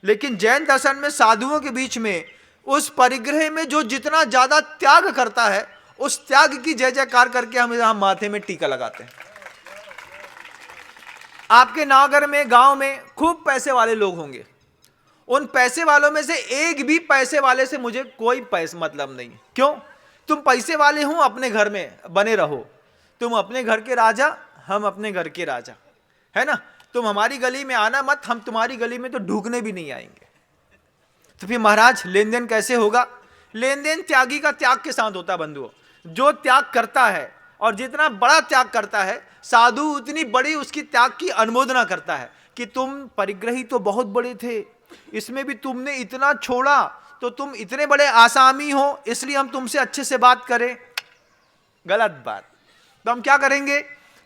लेकिन जैन दर्शन में साधुओं के बीच में उस परिग्रह में जो जितना ज्यादा त्याग करता है, उस त्याग की जय जयकार करके हम यहां माथे में टीका लगाते हैं। आपके नागर में, गांव में खूब पैसे वाले लोग होंगे, उन पैसे वालों में से एक भी पैसे वाले से मुझे कोई पैसा मतलब नहीं। क्यों? तुम पैसे वाले हो, अपने घर में बने रहो, तुम अपने घर के राजा, हम अपने घर के राजा, है ना। तुम हमारी गली में आना मत, हम तुम्हारी गली में तो ढूकने भी नहीं आएंगे। तो फिर महाराज लेन देन कैसे होगा? लेन देन त्यागी का त्याग के साथ होता है बंधुओं। जो त्याग करता है और जितना बड़ा त्याग करता है, साधु उतनी बड़ी उसकी त्याग की अनुमोदना करता है कि तुम परिग्रही तो बहुत बड़े थे, इसमें भी तुमने इतना छोड़ा, तो तुम इतने बड़े आसामी हो, इसलिए हम तुमसे अच्छे से बात करें। गलत बात। तो हम क्या करेंगे?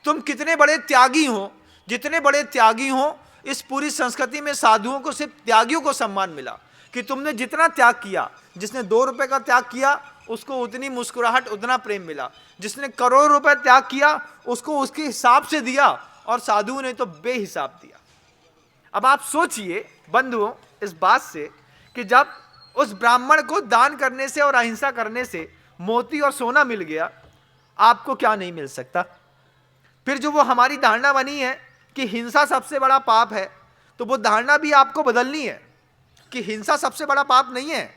तुम कितने बड़े त्यागी हो, जितने बड़े त्यागी हो, इस पूरी संस्कृति में साधुओं को सिर्फ त्यागियों को सम्मान मिला कि तुमने जितना त्याग किया, जिसने 2 रुपए का त्याग किया उसको उतनी मुस्कुराहट, उतना प्रेम मिला, जिसने करोड़ रुपए त्याग किया उसको उसके हिसाब से दिया, और साधुओं ने तो बेहिसाब दिया। अब आप सोचिए बंधुओं इस बात से कि जब उस ब्राह्मण को दान करने से और अहिंसा करने से मोती और सोना मिल गया, आपको क्या नहीं मिल सकता? फिर जो वो हमारी धारणा बनी है कि हिंसा सबसे बड़ा पाप है, तो वो धारणा भी आपको बदलनी है कि हिंसा सबसे बड़ा पाप नहीं है।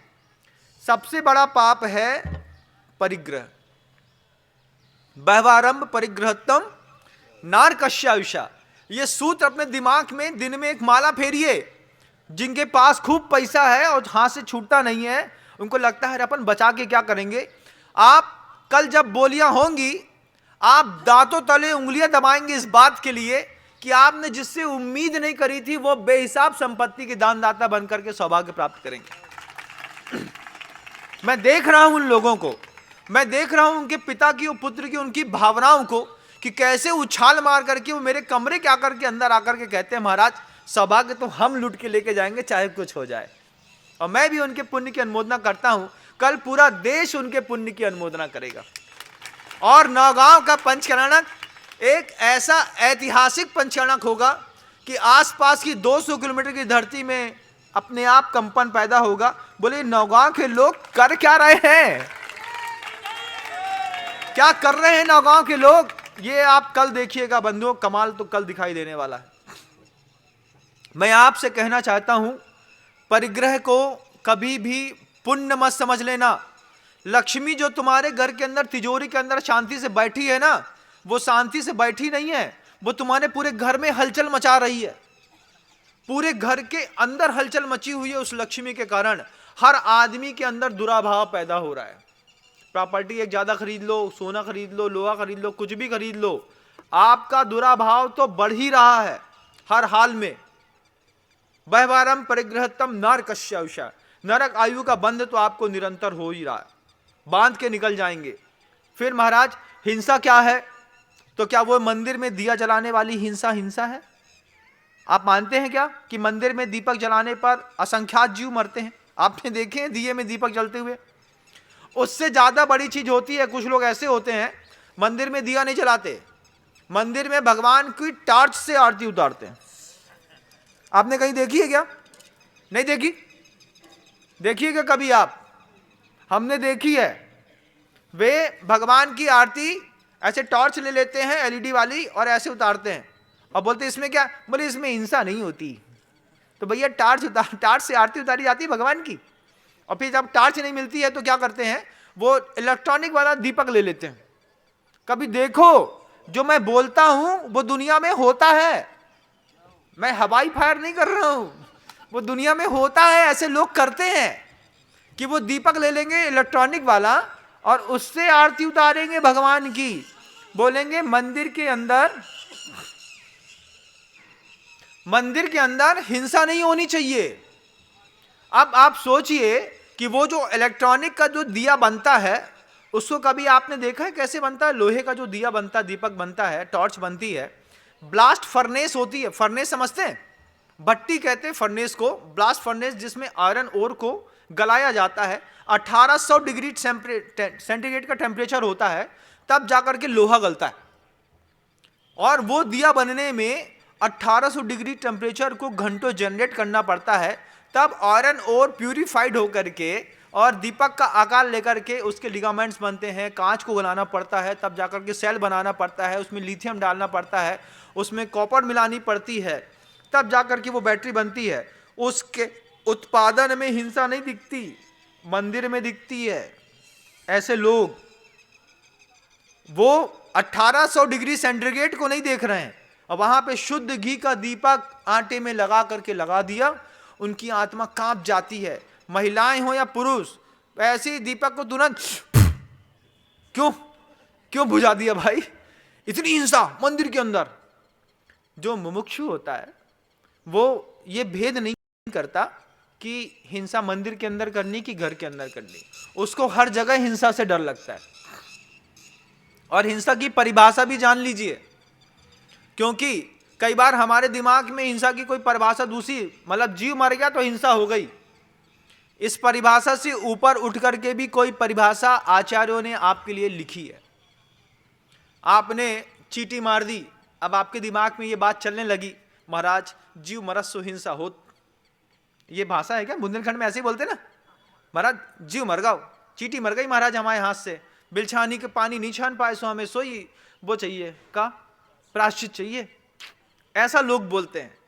सबसे बड़ा पाप है परिग्रह। व्यवहारंभ परिग्रहत्तम नारकस्यायुषा। ये सूत्र अपने दिमाग में दिन में एक माला फेरिए। जिनके पास खूब पैसा है और हाथ से छूटता नहीं है, उनको लगता है अपन बचा के क्या करेंगे। आप कल जब बोलियां होंगी, आप दांतों तले उंगलियां दबाएंगे इस बात के लिए कि आपने जिससे उम्मीद नहीं करी थी वो बेहिसाब संपत्ति के दानदाता बनकर के सौभाग्य प्राप्त करेंगे। मैं देख रहा हूं उन लोगों को, मैं देख रहा हूं उनके पिता की और पुत्र की उनकी भावनाओं को कि कैसे उछाल मार करके वो मेरे कमरे के आकर के अंदर आकर के कहते हैं महाराज सौभाग्य तो हम लूट के लेके जाएंगे चाहे कुछ हो जाए। और मैं भी उनके पुण्य की अनुमोदना करता हूं, कल पूरा देश उनके पुण्य की अनुमोदना करेगा। और नौगांव का पंचकर्णक एक ऐसा ऐतिहासिक पंचकर्णक होगा कि आसपास की 200 किलोमीटर की धरती में अपने आप कंपन पैदा होगा। बोले नौगांव के लोग कर क्या रहे हैं, क्या कर रहे हैं नौगांव के लोग, ये आप कल देखिएगा बंधुओं, कमाल तो कल दिखाई देने वाला है। मैं आपसे कहना चाहता हूं, परिग्रह को कभी भी पुण्य मत समझ लेना। लक्ष्मी जो तुम्हारे घर के अंदर तिजोरी के अंदर शांति से बैठी है ना, वो शांति से बैठी नहीं है, वो तुम्हारे पूरे घर में हलचल मचा रही है। पूरे घर के अंदर हलचल मची हुई है उस लक्ष्मी के कारण। हर आदमी के अंदर दुराभाव पैदा हो रहा है। प्रॉपर्टी एक ज्यादा खरीद लो, सोना खरीद लो, लोहा खरीद लो, कुछ भी खरीद लो, आपका दुराभाव तो बढ़ ही रहा है हर हाल में। व्यवहारम परिग्रहत्तम नारकस्यायुषा। नरक आयु का बंध तो आपको निरंतर हो ही रहा है, बांध के निकल जाएंगे। फिर महाराज हिंसा क्या है? तो क्या वो मंदिर में दिया जलाने वाली हिंसा हिंसा है? आप मानते हैं क्या कि मंदिर में दीपक जलाने पर असंख्यात जीव मरते हैं? आपने देखे हैं दिए में दीपक जलते हुए? उससे ज्यादा बड़ी चीज होती है, कुछ लोग ऐसे होते हैं मंदिर में दिया नहीं जलाते, मंदिर में भगवान की टार्च से आरती उतारते हैं। आपने कहीं देखी है क्या? नहीं देखी? देखिएगा कभी आप। हमने देखी है, वे भगवान की आरती ऐसे टॉर्च ले लेते हैं एलईडी वाली और ऐसे उतारते हैं और बोलते इसमें क्या? बोले इसमें हिंसा नहीं होती। तो भैया टार्च से आरती उतारी जाती है भगवान की। और फिर जब टार्च नहीं मिलती है तो क्या करते हैं? वो इलेक्ट्रॉनिक वाला दीपक ले लेते हैं। कभी देखो, जो मैं बोलता हूं वो दुनिया में होता है, मैं हवाई फायर नहीं कर रहा हूं, वो दुनिया में होता है। ऐसे लोग करते हैं कि वो दीपक ले लेंगे इलेक्ट्रॉनिक वाला और उससे आरती उतारेंगे भगवान की, बोलेंगे मंदिर के अंदर हिंसा नहीं होनी चाहिए। अब आप सोचिए कि वो जो इलेक्ट्रॉनिक का जो दिया बनता है उसको कभी आपने देखा है कैसे बनता है? लोहे का जो दिया बनता है, दीपक बनता है, टॉर्च बनती है, ब्लास्ट फर्नेस होती है। फर्नेस समझते हैं? भट्टी कहते हैं फर्नेस को, ब्लास्ट फर्नेस, जिसमें आयरन ओर को गलाया जाता है। 1800 डिग्री सेंटीग्रेड का टेम्परेचर होता है, तब जाकर के लोहा गलता है। और वो दिया बनने में 1800 डिग्री टेम्परेचर को घंटों जनरेट करना पड़ता है, तब आयरन ओर प्यूरिफाइड होकर के और दीपक का आकार लेकर के उसके लिगामेंट्स बनते हैं। कांच को गलाना पड़ता है, तब जाकर के सेल बनाना पड़ता है, उसमें लिथियम डालना पड़ता है, उसमें कॉपर मिलानी पड़ती है, तब जाकर के वो बैटरी बनती है। उसके उत्पादन में हिंसा नहीं दिखती, मंदिर में दिखती है। ऐसे लोग वो 1800 डिग्री सेंटीग्रेड को नहीं देख रहे हैं और वहां पे शुद्ध घी का दीपक आटे में लगा करके लगा दिया, उनकी आत्मा कांप जाती है। महिलाएं हो या पुरुष, ऐसे ही दीपक को तुरंत क्यों बुझा दिया भाई? इतनी हिंसा मंदिर के अंदर। जो मुमुक्षु होता है वो ये भेद नहीं करता कि हिंसा मंदिर के अंदर करनी कि घर के अंदर करनी, उसको हर जगह हिंसा से डर लगता है। और हिंसा की परिभाषा भी जान लीजिए, क्योंकि कई बार हमारे दिमाग में हिंसा की कोई परिभाषा दूसरी, मतलब जीव मर गया तो हिंसा हो गई। इस परिभाषा से ऊपर उठ करके भी कोई परिभाषा आचार्यों ने आपके लिए लिखी है। आपने चीटी मार दी, अब आपके दिमाग में ये बात चलने लगी, महाराज जीव मरत सो हिंसा हो। ये भाषा है क्या? बुंदेलखंड में ऐसे ही बोलते ना, महाराज जीव मर गया, चीटी मर गई महाराज हमारे हाथ से, बिलछानी के पानी नहीं छान पाए सो हमें सोई वो चाहिए का प्रायश्चित चाहिए, ऐसा लोग बोलते हैं।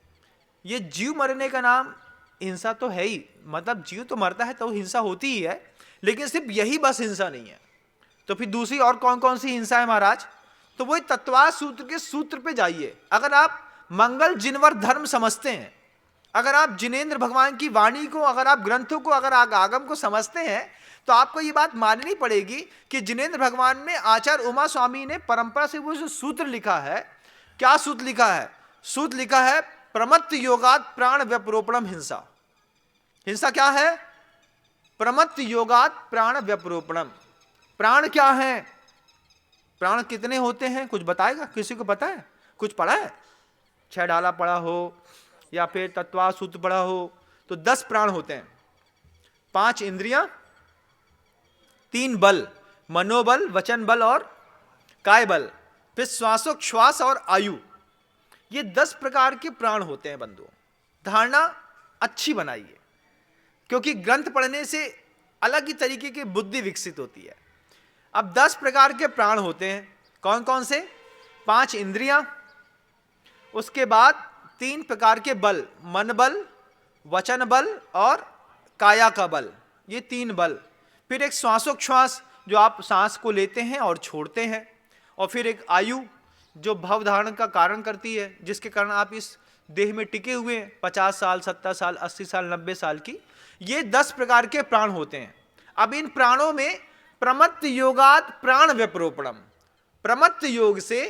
ये जीव मरने का नाम हिंसा तो है ही, मतलब जीव तो मरता है तो हिंसा होती ही है, लेकिन सिर्फ यही बस हिंसा नहीं है। तो फिर दूसरी और कौन कौन सी हिंसा है महाराज? तो वही तत्वाद सूत्र के सूत्र पे जाइए। अगर आप मंगल जिनवर धर्म समझते हैं, अगर आप जिनेंद्र भगवान की वाणी को, अगर आप ग्रंथों को, अगर आप आगम को समझते हैं, तो आपको ये बात माननी पड़ेगी कि जिनेंद्र भगवान में आचार्य उमा स्वामी ने परंपरा से वो जो सूत्र लिखा है, क्या सूत्र लिखा है? सूत्र लिखा है प्रमत्त योगात प्राण व्यपरोपणम हिंसा। हिंसा क्या है? प्रमत्त योगात प्राण व्यपरोपणम। प्राण क्या है? प्राण कितने होते हैं कुछ बताएगा? किसी को पता है? कुछ पढ़ा है? 6 डाला पढ़ा हो या फिर तत्वाद सूत्र पढ़ा हो तो 10 प्राण होते हैं। 5 इंद्रियां, 3 बल, मनोबल, वचन बल और काय बल, फिर श्वासोच्छ्वास और आयु। ये 10 प्रकार के प्राण होते हैं बंधुओं। धारणा अच्छी बनाइए, क्योंकि ग्रंथ पढ़ने से अलग ही तरीके की बुद्धि विकसित होती है। अब 10 प्रकार के प्राण होते हैं, कौन कौन से? 5 इंद्रियां, उसके बाद 3 प्रकार के बल, मन बल, वचन बल और काया का बल, ये 3 बल। फिर एक श्वासोच्छ्वास जो आप सांस को लेते हैं और छोड़ते हैं, और फिर एक आयु जो भव धारण का कारण करती है, जिसके कारण आप इस देह में टिके हुए हैं 50 साल, 70 साल, 80 साल, 90 साल की। ये 10 प्रकार के प्राण होते हैं। अब इन प्राणों में प्रमत्त योगात प्राण व्यपरोपणम, प्रमत्त योग से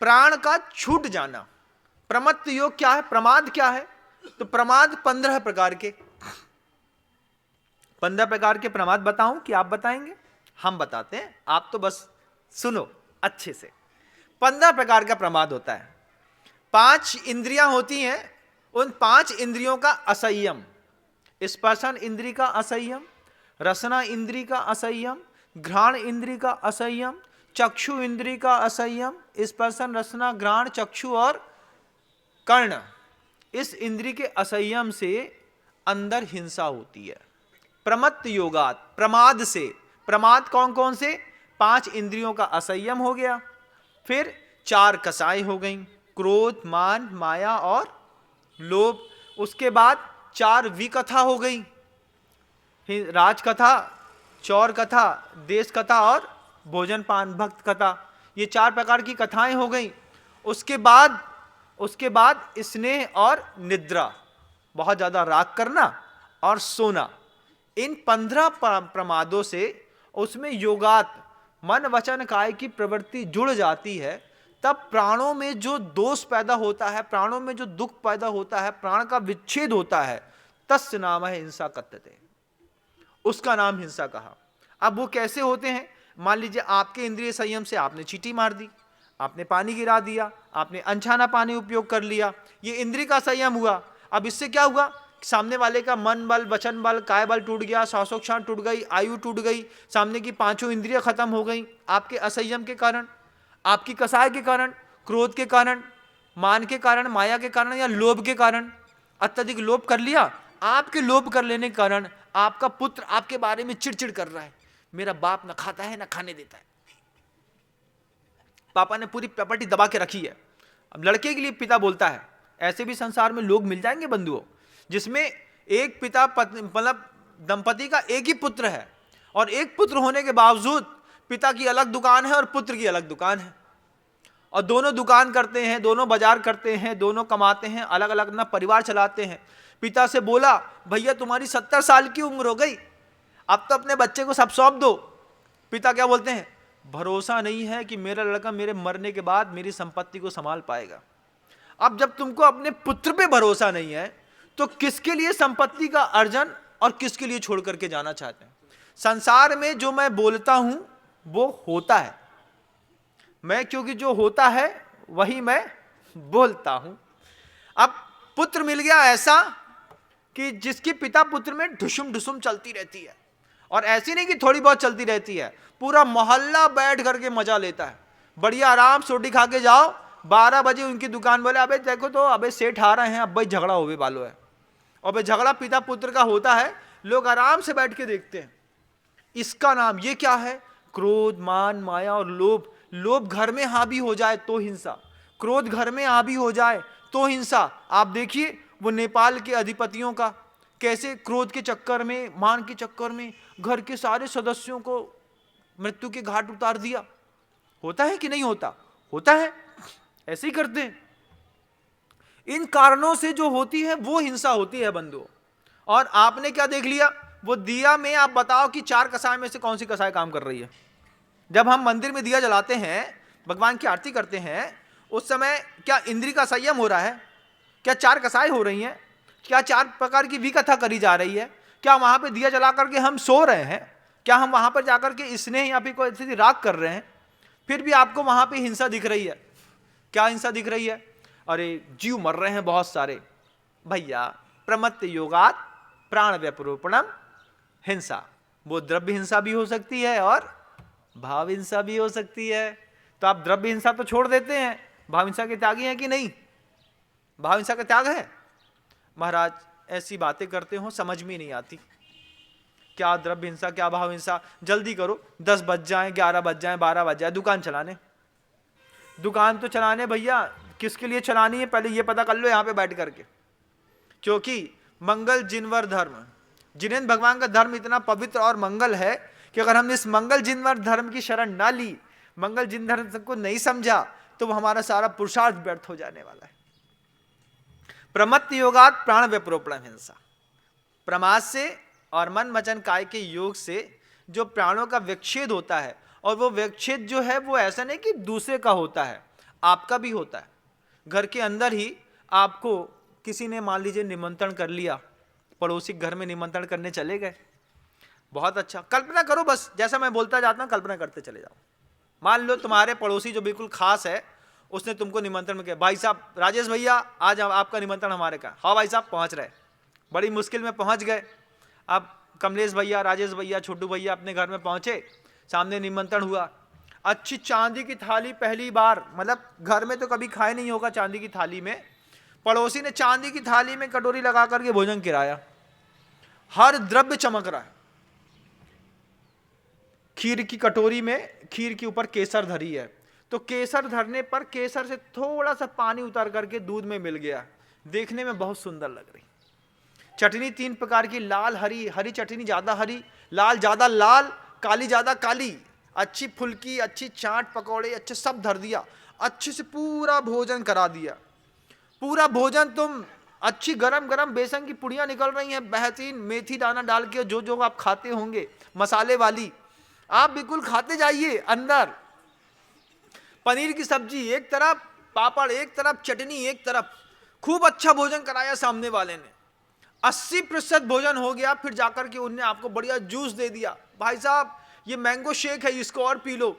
प्राण का छूट जाना। प्रमत्त योग क्या है? प्रमाद क्या है? तो प्रमाद 15 प्रकार के, 15 प्रकार के प्रमाद बताऊं कि आप बताएंगे? हम बताते हैं, आप तो बस सुनो अच्छे से। 15 प्रकार का प्रमाद होता है। 5 इंद्रियां होती हैं, उन 5 इंद्रियों का असंयम। स्पर्शन इंद्री का असंयम, रसना इंद्री का असंयम, घ्राण इंद्री का असंयम, चक्षु इंद्री का असंयम, स्पर्शन, रसना, घ्राण, चक्षु और कर्ण, इस इंद्री के असंयम से अंदर हिंसा होती है। प्रमत्त योगात, प्रमाद से, प्रमाद कौन कौन से? 5 इंद्रियों का असंयम हो गया, फिर 4 कसाई हो गई, क्रोध, मान, माया और लोभ। उसके बाद 4 विकथा हो गई, राजकथा, चौर कथा, देश कथा और भोजन पान भक्त कथा। ये 4 प्रकार की कथाएं हो गई। उसके बाद स्नेह और निद्रा, बहुत ज्यादा राग करना और सोना। इन 15 प्रमादों से उसमें योगात मन वचन काय की प्रवृत्ति जुड़ जाती है। तब प्राणों में जो दोष पैदा होता है, प्राणों में जो दुख पैदा होता है, प्राण का विच्छेद होता है, तस्य नाम है हिंसा कथ्यते, उसका नाम हिंसा कहा। अब वो कैसे होते हैं? मान लीजिए आपके इंद्रिय संयम से आपने चींटी मार दी, आपने पानी गिरा दिया, आपने अनछाना पानी उपयोग कर लिया, ये इंद्रिय का संयम हुआ। अब इससे क्या हुआ? सामने वाले का मन बल, वचन बल, काय बल टूट गया, श्वासोच्छ्वास टूट गई, आयु टूट गई, सामने की 5 इंद्रियां खत्म हो गई आपके असंयम के कारण, आपकी कसाय के कारण, क्रोध के कारण, मान के कारण, माया के कारण या लोभ के कारण। अत्यधिक लोभ कर लिया, आपके लोभ कर लेने के कारण आपका पुत्र आपके बारे में चिड़चिड़ कर रहा है, मेरा बाप ना खाता है ना खाने देता है, पापा ने पूरी प्रॉपर्टी दबा के रखी है। अब लड़के के लिए पिता बोलता है, ऐसे भी संसार में लोग मिल जाएंगे बंधुओं, जिसमें एक पिता मतलब दंपति का एक ही पुत्र है, और एक पुत्र होने के बावजूद पिता की अलग दुकान है और पुत्र की अलग दुकान है, और दोनों दुकान करते हैं, दोनों बाजार करते हैं, दोनों कमाते हैं, अलग अलग अपना परिवार चलाते हैं। पिता से बोला, भैया तुम्हारी 70 साल की उम्र हो गई, अब तो अपने बच्चे को सब सौंप दो। पिता क्या बोलते हैं? भरोसा नहीं है कि मेरा लड़का मेरे मरने के बाद मेरी संपत्ति को संभाल पाएगा। अब जब तुमको अपने पुत्र पे भरोसा नहीं है, तो किसके लिए संपत्ति का अर्जन और किसके लिए छोड़ करके जाना चाहते हैं? संसार में जो मैं बोलता हूं वो होता है, मैं क्योंकि जो होता है वही मैं बोलता हूं। अब पुत्र मिल गया ऐसा कि जिसकी पिता पुत्र में ढुसुम ढुसुम चलती रहती है, और ऐसी नहीं कि थोड़ी बहुत चलती रहती है, पूरा मोहल्ला बैठ करके मजा लेता है। बढ़िया आराम सोटी खा के जाओ, 12 बजे उनकी दुकान, बोले अबे देखो तो अबे सेठ आ रहे हैं, अब भाई झगड़ा होवे वालो है। और भाई झगड़ा पिता पुत्र का होता है, लोग आराम से बैठ के देखते हैं। इसका नाम ये क्या है? क्रोध, मान, माया और लोभ। लोभ घर में हावी हो जाए तो हिंसा, क्रोध घर में हावी हो जाए तो हिंसा। आप देखिए वो नेपाल के अधिपतियों का कैसे क्रोध के चक्कर में, मान के चक्कर में घर के सारे सदस्यों को मृत्यु के घाट उतार दिया। होता है कि नहीं होता? होता है, ऐसे ही करते हैं। इन कारणों से जो होती है वो हिंसा होती है बंधुओं। और आपने क्या देख लिया? वो दिया में आप बताओ कि 4 कसाय में से कौन सी कसाय काम कर रही है? जब हम मंदिर में दिया जलाते हैं, भगवान की आरती करते हैं, उस समय क्या इंद्री का संयम हो रहा है? क्या 4 कसाय हो रही हैं? क्या 4 प्रकार की विकथा करी जा रही है? क्या वहां पे दिया जला करके हम सो रहे हैं? क्या हम वहां पर जाकर के स्नेह या फिर कोई ऐसी राग कर रहे हैं? फिर भी आपको वहां पे हिंसा दिख रही है। क्या हिंसा दिख रही है? अरे जीव मर रहे हैं बहुत सारे। भैया, प्रमत्त योगात प्राण व्यपरोपणम हिंसा, वो द्रव्य हिंसा भी हो सकती है और भाव हिंसा भी हो सकती है। तो आप द्रव्य हिंसा तो छोड़ देते हैं, भाव हिंसा के त्यागी हैं कि नहीं? भाव हिंसा का त्याग है? महाराज ऐसी बातें करते हो, समझ में नहीं आती। क्या द्रव्य हिंसा, क्या भाव हिंसा? जल्दी करो, 10 बज जाए, 11 बज जाए, 12 बज जाए, दुकान चलाने। दुकान तो चलाने भैया, किसके लिए चलानी है पहले ये पता कर लो यहां पे बैठ करके। क्योंकि मंगल जिनवर धर्म, जिनेंद्र भगवान का धर्म इतना पवित्र और मंगल है कि अगर हमने इस मंगल जिनवर धर्म की शरण ना ली, मंगल जिन धर्म को नहीं समझा, तो हमारा सारा पुरुषार्थ व्यर्थ हो जाने वाला है। प्रमत्त योगात प्राण व्यपरोपणम हिंसा, प्रमाद से और मन वचन काय के योग से जो प्राणों का विच्छेद होता है, और वो विच्छेद जो है वो ऐसा नहीं कि दूसरे का होता है, आपका भी होता है। घर के अंदर ही आपको किसी ने मान लीजिए निमंत्रण कर लिया, पड़ोसी घर में निमंत्रण करने चले गए, बहुत अच्छा। कल्पना करो, बस जैसा मैं बोलता जाता हूं कल्पना करते चले जाओ। मान लो तुम्हारे पड़ोसी जो बिल्कुल खास है, उसने तुमको निमंत्रण किया, भाई साहब राजेश भैया आज आपका निमंत्रण हमारे का। हाँ भाई साहब पहुंच रहे, बड़ी मुश्किल में पहुंच गए। अब कमलेश भैया, राजेश भैया, छोटू भैया अपने घर में पहुंचे, सामने निमंत्रण हुआ। अच्छी चांदी की थाली, पहली बार, मतलब घर में तो कभी खाए नहीं होगा चांदी की थाली में, पड़ोसी ने चांदी की थाली में कटोरी लगा करके भोजन कराया। हर द्रव्य चमक रहा है। खीर की कटोरी में खीर के ऊपर केसर धरी है, तो केसर धरने पर केसर से थोड़ा सा पानी उतर करके दूध में मिल गया, देखने में बहुत सुंदर लग रही। चटनी 3 प्रकार की, लाल, हरी, हरी चटनी ज्यादा हरी, लाल ज्यादा लाल, काली ज्यादा काली, अच्छी फुल्की, अच्छी चाट, पकौड़े अच्छे सब धर दिया, अच्छे से पूरा भोजन करा दिया। पूरा भोजन तुम अच्छी गरम गरम बेसन की पुड़ियां निकल रही हैं, बेहतरीन मेथी दाना डाल के, जो जो आप खाते होंगे मसाले वाली, आप बिल्कुल खाते जाइए। अंदर पनीर की सब्जी एक तरफ, पापड़ एक तरफ, चटनी एक तरफ, खूब अच्छा भोजन कराया सामने वाले ने। 80% भोजन हो गया, फिर जाकर के उनने आपको बढ़िया जूस दे दिया, भाई साहब ये मैंगो शेक है, इसको और पी लो।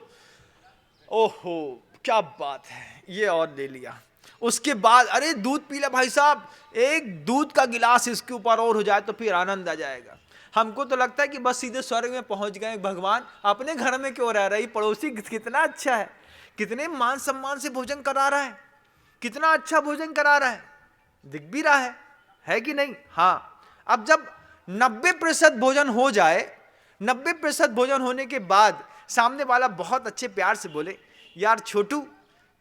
ओहो क्या बात है, ये और ले लिया। उसके बाद अरे दूध पी ले भाई साहब, एक दूध का गिलास इसके ऊपर और हो जाए तो फिर आनंद आ जाएगा। हमको तो लगता है कि बस सीधे स्वर्ग में पहुंच गए, भगवान अपने घर में क्यों रह रही। पड़ोसी कितना अच्छा है, कितने मान सम्मान से भोजन करा रहा है, कितना अच्छा भोजन करा रहा है, दिख भी रहा है कि नहीं? हाँ। अब जब 90% भोजन हो जाए, 90% भोजन होने के बाद सामने वाला बहुत अच्छे प्यार से बोले, यार छोटू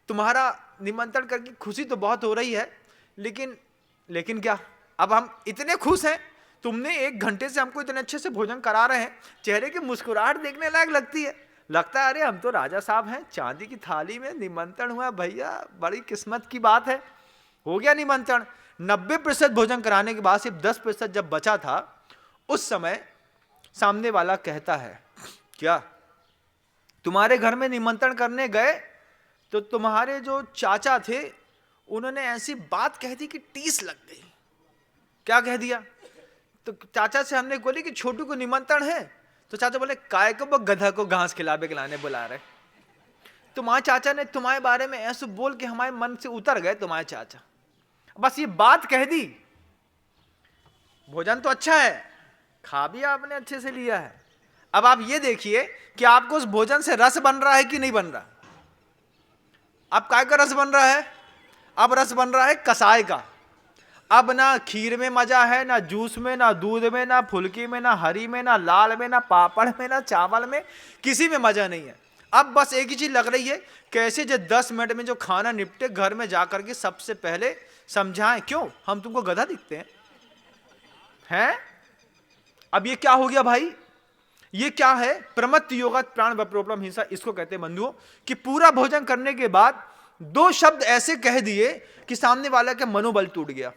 तुम्हारा निमंत्रण करके खुशी तो बहुत हो रही है, लेकिन क्या, अब हम इतने खुश हैं, तुमने 1 घंटे से हमको इतने अच्छे से भोजन करा रहे हैं, चेहरे की मुस्कुराहट देखने लायक लगती है, लगता है अरे हम तो राजा साहब हैं, चांदी की थाली में निमंत्रण हुआ भैया, बड़ी किस्मत की बात है, हो गया निमंत्रण। 90% भोजन कराने के बाद सिर्फ 10% जब बचा था, उस समय सामने वाला कहता है, क्या तुम्हारे घर में निमंत्रण करने गए तो तुम्हारे जो चाचा थे उन्होंने ऐसी बात कह दी कि टीस लग गई। क्या कह दिया? तो चाचा से हमने बोली कि छोटू को निमंत्रण है, तो चाचा बोले काय को वो गधा को घास खिलाने बुला रहे। तुम्हारे चाचा ने तुम्हारे बारे में ऐसे बोल के हमारे मन से उतर गए तुम्हारे चाचा, बस ये बात कह दी। भोजन तो अच्छा है, खा भी आपने अच्छे से लिया है, अब आप ये देखिए कि आपको उस भोजन से रस बन रहा है कि नहीं बन रहा। अब काय का रस बन रहा है? अब रस बन रहा है कसाय का। अब ना खीर में मजा है, ना जूस में, ना दूध में, ना फुल्की में, ना हरी में, ना लाल में, ना पापड़ में, ना चावल में, किसी में मजा नहीं है। अब बस एक ही चीज लग रही है, कैसे जो 10 मिनट में जो खाना निपटे, घर में जाकर के सबसे पहले समझाएं। क्यों? हम तुमको गधा दिखते हैं? अब ये क्या हो गया भाई? ये क्या है? प्रमत्त योगात् प्राण वप्रोपणम हिंसा, इसको कहते हैं बंधुओं कि पूरा भोजन करने के बाद 2 शब्द ऐसे कह दिए कि सामने वाला का मनोबल टूट गया।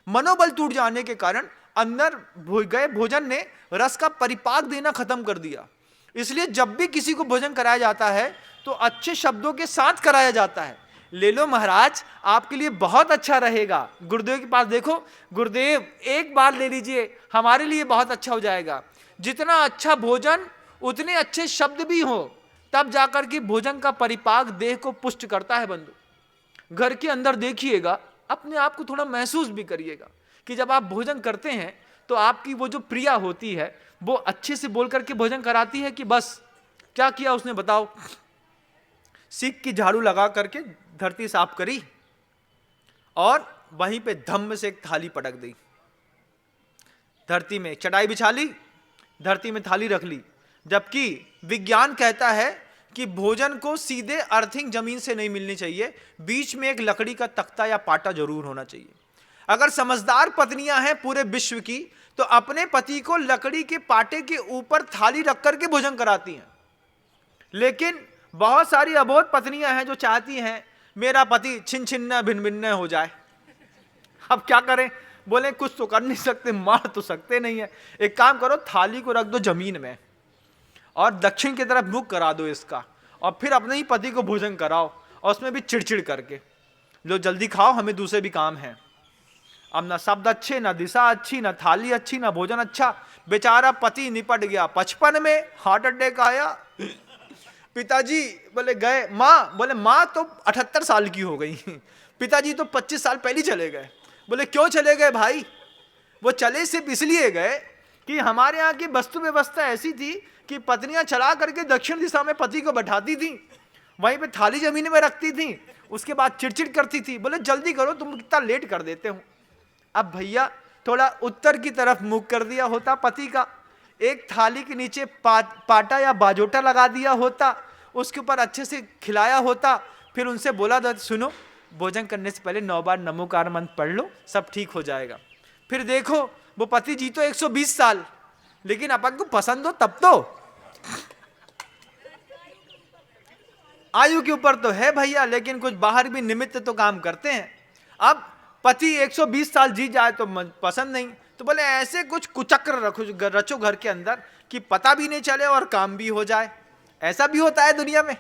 मनोबल टूट जाने के कारण अंदर गए भोजन ने रस का परिपाक देना खत्म कर दिया। इसलिए जब भी किसी को भोजन कराया जाता है तो अच्छे शब्दों के साथ कराया जाता है। ले लो महाराज, आपके लिए बहुत अच्छा रहेगा। गुरुदेव के पास देखो, गुरुदेव एक बार ले लीजिए, हमारे लिए बहुत अच्छा हो जाएगा। जितना अच्छा भोजन उतने अच्छे शब्द भी हो, तब जाकर के भोजन का परिपाक देह को पुष्ट करता है। बंधु, घर के अंदर देखिएगा, अपने आप को थोड़ा महसूस भी करिएगा कि जब आप भोजन करते हैं तो आपकी वो जो प्रिया होती है वो अच्छे से बोल करके भोजन कराती है कि बस क्या किया उसने बताओ। सीख की झाड़ू लगा करके धरती साफ करी और वहीं पे धम्म से एक थाली पटक दी, धरती में चटाई बिछा ली, धरती में थाली रख ली। जबकि विज्ञान कहता है कि भोजन को सीधे अर्थिंग जमीन से नहीं मिलनी चाहिए, बीच में एक लकड़ी का तख्ता या पाटा जरूर होना चाहिए। अगर समझदार पत्नियां हैं पूरे विश्व की तो अपने पति को लकड़ी के पाटे के ऊपर थाली रख करके भोजन कराती हैं। लेकिन बहुत सारी अबोध पत्नियां हैं जो चाहती हैं मेरा पति छिन छिन्न भिन्न भिन्न हो जाए। अब क्या करें? बोले कुछ तो कर नहीं सकते, मार तो सकते नहीं है। एक काम करो, थाली को रख दो जमीन में और दक्षिण की तरफ मुख करा दो इसका, और फिर अपने ही पति को भोजन कराओ, और उसमें भी चिड़चिड़ करके, लो जल्दी खाओ, हमें दूसरे भी काम है। अब ना शब्द अच्छे, ना दिशा अच्छी, ना थाली अच्छी, ना भोजन अच्छा। बेचारा पति निपट गया 55 में, हार्ट अटैक आया। पिताजी बोले गए, माँ बोले माँ तो 78 साल की हो गई, पिताजी तो 25 साल पहले चले गए। बोले क्यों चले गए भाई? वो चले सिर्फ इसलिए गए कि हमारे यहाँ की वस्तु व्यवस्था ऐसी थी कि पत्नियां चला करके दक्षिण दिशा में पति को बैठाती थी, वहीं पे थाली जमीन में रखती थी, उसके बाद चिड़चिड़ करती थी। बोले जल्दी करो, तुम कितना लेट कर देते हो। अब भैया थोड़ा उत्तर की तरफ मुख कर दिया होता पति का, एक थाली के नीचे पाटा या बाजोटा लगा दिया होता, उसके ऊपर अच्छे से खिलाया होता, फिर उनसे बोला था सुनो भोजन करने से पहले 9 बार नमोकार मंत्र पढ़ लो, सब ठीक हो जाएगा। फिर देखो वो पति जी तो 120 साल, लेकिन अपन को पसंद हो तब तो। आयु के ऊपर तो है भैया, लेकिन कुछ बाहर भी निमित्त तो काम करते हैं। अब पति 120 साल जी जाए तो पसंद नहीं, तो बोले ऐसे कुछ कुचक्र रचो घर के अंदर कि पता भी नहीं चले और काम भी हो जाए। ऐसा भी होता है दुनिया में।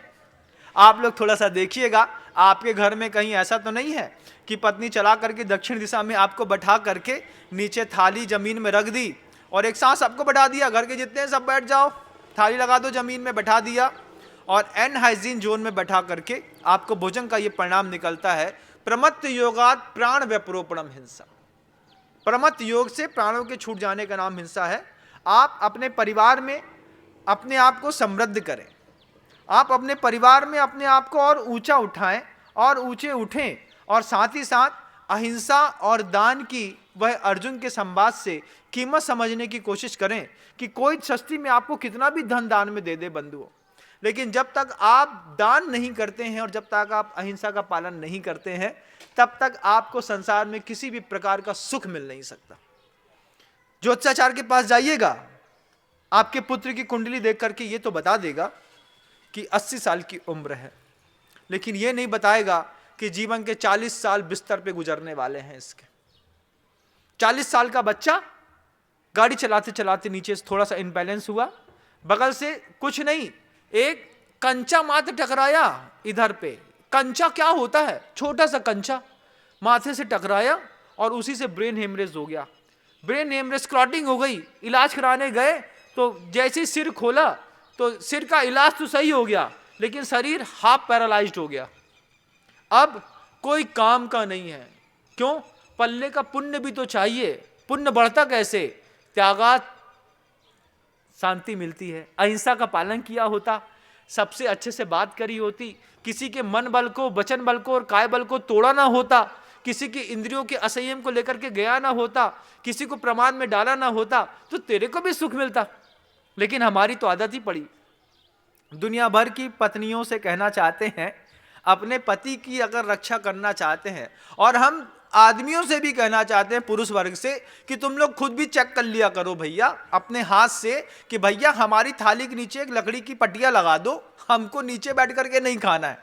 आप लोग थोड़ा सा देखिएगा, आपके घर में कहीं ऐसा तो नहीं है कि पत्नी चला करके दक्षिण दिशा में आपको बैठा करके नीचे थाली जमीन में रख दी और एक साथ सबको बैठा दिया, घर के जितने सब बैठ जाओ, थाली लगा दो जमीन में बैठा दिया, और अनहाइजीन जोन में बैठा करके आपको भोजन का ये परिणाम निकलता है प्रमत्त योगात् प्राण व्यपरोपणम हिंसा। प्रमत्त योग से प्राणों के छूट जाने का नाम हिंसा है। आप अपने परिवार में अपने आप को समृद्ध करें, आप अपने परिवार में अपने आप को और ऊंचा उठाएं और ऊंचे उठें, और साथ ही साथ अहिंसा और दान की वह अर्जुन के संवाद से कीमत समझने की कोशिश करें कि कोई सस्ती में आपको कितना भी धन दान में दे दे बंधुओं, लेकिन जब तक आप दान नहीं करते हैं और जब तक आप अहिंसा का पालन नहीं करते हैं, तब तक आपको संसार में किसी भी प्रकार का सुख मिल नहीं सकता। ज्योतिषाचार्य के पास जाइएगा, आपके पुत्र की कुंडली देख करके ये तो बता देगा कि 80 साल की उम्र है, लेकिन ये नहीं बताएगा कि जीवन के 40 साल बिस्तर पे गुजरने वाले हैं इसके। 40 साल का बच्चा गाड़ी चलाते चलाते नीचे से थोड़ा सा इनबैलेंस हुआ, बगल से कुछ नहीं, एक कंचा मात्र टकराया इधर पे। कंचा क्या होता है? छोटा सा कंचा माथे से टकराया और उसी से ब्रेन हेमरेज हो गया। ब्रेन हेमरेज, क्लॉटिंग हो गई। इलाज कराने गए तो जैसे ही सिर खोला तो सिर का इलाज तो सही हो गया, लेकिन शरीर हाफ पैरालाइज्ड हो गया। अब कोई काम का नहीं है। क्यों? पल्ले का पुण्य भी तो चाहिए। पुण्य बढ़ता कैसे? त्यागात शांति मिलती है। अहिंसा का पालन किया होता, सबसे अच्छे से बात करी होती, किसी के मन बल को, वचन बल को और काय बल को तोड़ा ना होता, किसी की इंद्रियों के असंयम को लेकर के गया ना होता, किसी को प्रमाद में डाला ना होता, तो तेरे को भी सुख मिलता। लेकिन हमारी तो आदत ही पड़ी। दुनिया भर की पत्नियों से कहना चाहते हैं, अपने पति की अगर रक्षा करना चाहते हैं, और हम आदमियों से भी कहना चाहते हैं, पुरुष वर्ग से, कि तुम लोग खुद भी चेक कर लिया करो भैया अपने हाथ से, कि भैया हमारी थाली के नीचे एक लकड़ी की पटिया लगा दो, हमको नीचे बैठ करके नहीं खाना है।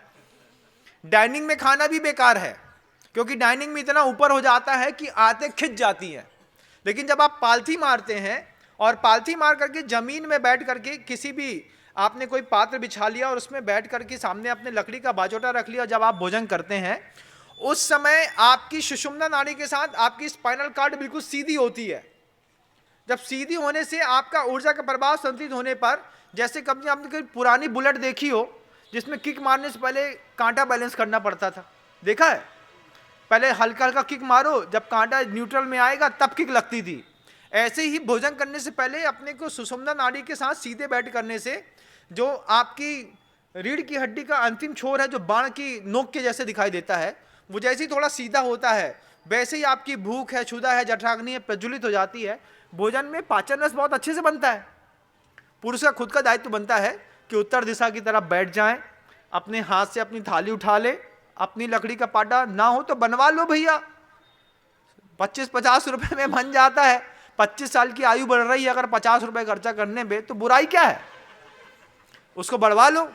डाइनिंग में खाना भी बेकार है, क्योंकि डाइनिंग में इतना ऊपर हो जाता है कि आते खिंच जाती हैं। लेकिन जब आप पालथी मारते हैं, और पालथी मार करके जमीन में बैठ करके किसी भी, आपने कोई पात्र बिछा लिया और उसमें बैठ करके सामने अपने लकड़ी का बाजोटा रख लिया, जब आप भोजन करते हैं उस समय आपकी सुषुम्ना नाड़ी के साथ आपकी स्पाइनल कॉर्ड बिल्कुल सीधी होती है। जब सीधी होने से आपका ऊर्जा का प्रभाव संतुलित होने पर, जैसे कभी आपने कोई पुरानी बुलेट देखी हो जिसमें किक मारने से पहले कांटा बैलेंस करना पड़ता था, देखा है? पहले हल्का हल्का किक मारो, जब कांटा न्यूट्रल में आएगा तब किक लगती थी। ऐसे ही भोजन करने से पहले अपने को सुषुम्ना नाड़ी के साथ सीधे बैठ करने से जो आपकी रीढ़ की हड्डी का अंतिम छोर है, जो बाण की नोक के जैसे दिखाई देता है, वो जैसे ही थोड़ा सीधा होता है, वैसे ही आपकी भूख है, क्षुधा है, जठराग्नि है, प्रज्वलित हो जाती है। भोजन में पाचन रस बहुत अच्छे से बनता है। पुरुष का खुद का दायित्व बनता है कि उत्तर दिशा की तरफ बैठ जाएं, अपने हाथ से अपनी थाली उठा ले, अपनी लकड़ी का पाटा ना हो तो बनवा लो भैया, 25-50 रुपए में बन जाता है। 25 साल की आयु बढ़ रही है, अगर 50 रुपए खर्चा करने में तो बुराई क्या है? उसको बढ़वा लो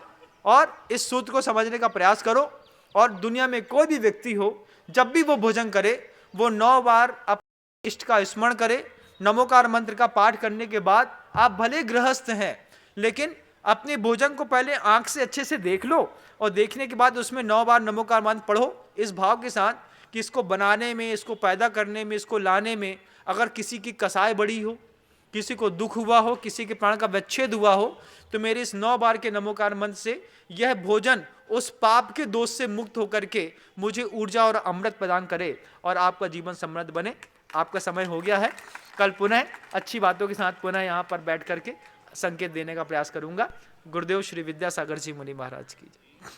और इस सूत्र को समझने का प्रयास करो। और दुनिया में कोई भी व्यक्ति हो, जब भी वो भोजन करे, वो 9 बार अपने इष्ट का स्मरण करे। नमोकार मंत्र का पाठ करने के बाद आप भले गृहस्थ हैं, लेकिन अपने भोजन को पहले आंख से अच्छे से देख लो, और देखने के बाद उसमें 9 बार नमोकार मंत्र पढ़ो, इस भाव के साथ कि इसको बनाने में, इसको पैदा करने में, इसको लाने में अगर किसी की कसाई बड़ी हो, किसी को दुख हुआ हो, किसी के प्राण का विच्छेद हुआ हो, तो मेरे इस 9 बार के नमोकार मंत्र से यह भोजन उस पाप के दोष से मुक्त होकर के मुझे ऊर्जा और अमृत प्रदान करे और आपका जीवन समृद्ध बने। आपका समय हो गया है। कल पुनः अच्छी बातों के साथ पुनः यहाँ पर बैठ करके संकेत देने का प्रयास करूंगा। गुरुदेव श्री विद्यासागर जी मुनि महाराज की जय।